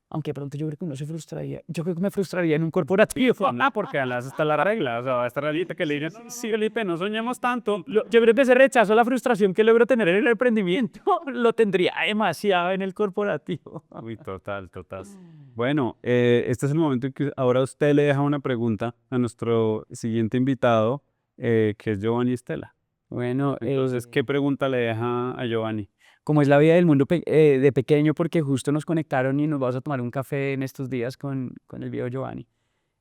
aunque de pronto yo creo que uno se frustraría. Yo creo que me frustraría en un corporativo. No, porque además está la regla, o sea, va a estar ahorita que le digan, sí, Felipe, no soñemos tanto. Yo creo que ese rechazo a la frustración que logro tener en el emprendimiento lo tendría demasiado en el corporativo. Uy, total, total. Bueno, este es el momento en que ahora usted le deja una pregunta a nuestro siguiente invitado, que es Giovanni Estela. Bueno, Entonces, ¿qué pregunta le deja a Giovanni? como es la vida del mundo de pequeño, porque justo nos conectaron y nos vamos a tomar un café en estos días con el viejo Giovanni.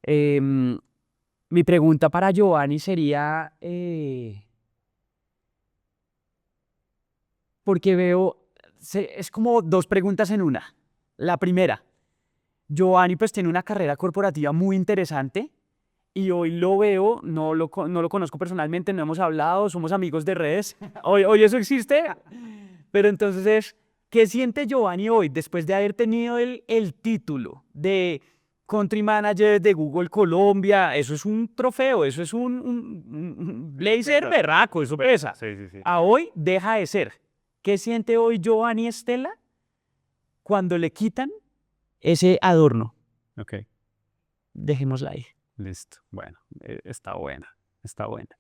Em, Mi pregunta para Giovanni sería, porque veo, es como dos preguntas en una. La primera, Giovanni pues tiene una carrera corporativa muy interesante y hoy lo veo, no lo conozco personalmente, no hemos hablado, somos amigos de redes, hoy eso existe, pero entonces, ¿qué siente Giovanni hoy después de haber tenido el título de Country Manager de Google Colombia? Eso es un trofeo, eso es un blazer berraco, eso pesa. Sí, sí, sí. A hoy deja de ser. ¿Qué siente hoy Giovanni Estela cuando le quitan ese adorno? Ok, Dejémosla ahí. listo. Bueno, está buena, está buena.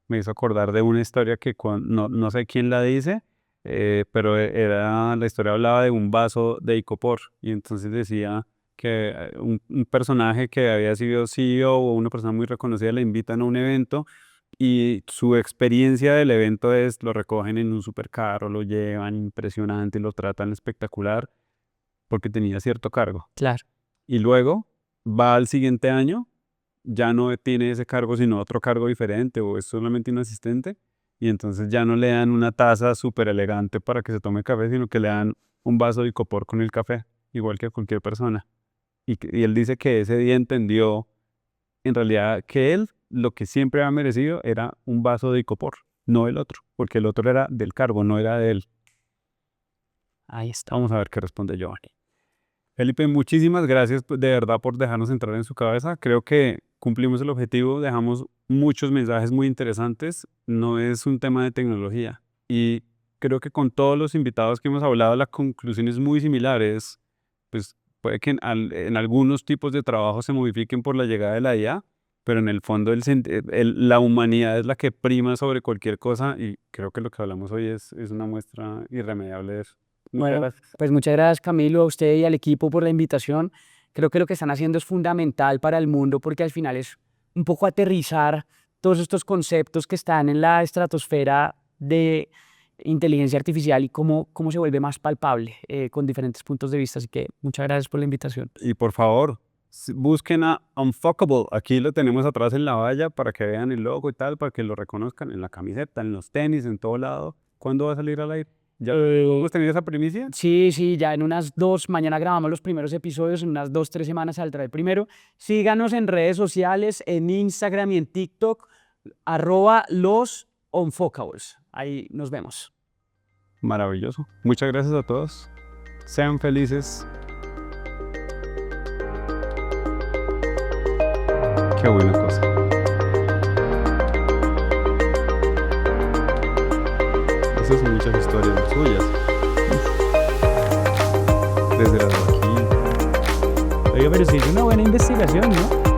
Me hizo acordar de una historia que no sé quién la dice, pero la historia hablaba de un vaso de icopor y entonces decía que un personaje que había sido CEO o una persona muy reconocida le invitan a un evento y su experiencia del evento es lo recogen en un supercarro, lo llevan impresionante y lo tratan espectacular porque tenía cierto cargo. Claro. Y luego va al siguiente año, ya no tiene ese cargo sino otro cargo diferente o es solamente un asistente y entonces ya no le dan una taza súper elegante para que se tome café, sino que le dan un vaso de icopor con el café, igual que a cualquier persona. Y él dice que ese día entendió en realidad que él lo que siempre ha merecido era un vaso de icopor, no el otro, porque el otro era del cargo, no era de él. Ahí está. Vamos a ver qué responde Giovanni. Felipe, muchísimas gracias de verdad por dejarnos entrar en su cabeza. Creo que cumplimos el objetivo, dejamos muchos mensajes muy interesantes. No es un tema de tecnología y creo que con todos los invitados que hemos hablado la conclusión es muy similar. Pues puede que en algunos tipos de trabajo se modifiquen por la llegada de la IA, pero en el fondo la humanidad es la que prima sobre cualquier cosa y creo que lo que hablamos hoy es una muestra irremediable de eso. Muchas Bueno, gracias. pues muchas gracias Camilo, a usted y al equipo por la invitación. Creo que lo que están haciendo es fundamental para el mundo porque al final es un poco aterrizar todos estos conceptos que están en la estratosfera de inteligencia artificial y cómo se vuelve más palpable con diferentes puntos de vista. Así que muchas gracias por la invitación. Y por favor, busquen a Unfuckable. Aquí lo tenemos atrás en la valla para que vean el logo y tal, para que lo reconozcan en la camiseta, en los tenis, en todo lado. ¿Cuándo va a salir al aire? ¿Ya hemos tenido esa primicia? Sí, ya en unas 2, mañana grabamos los primeros episodios, en unas 2, 3 semanas saldrá el primero. Síganos en redes sociales, en Instagram y en TikTok, @losunfuckables. Ahí nos vemos. Maravilloso. Muchas gracias a todos. Sean felices. Qué buena cosa. Esas son muchas historias suyas. Desde la de aquí. Oiga, pero sí es una buena investigación, ¿no?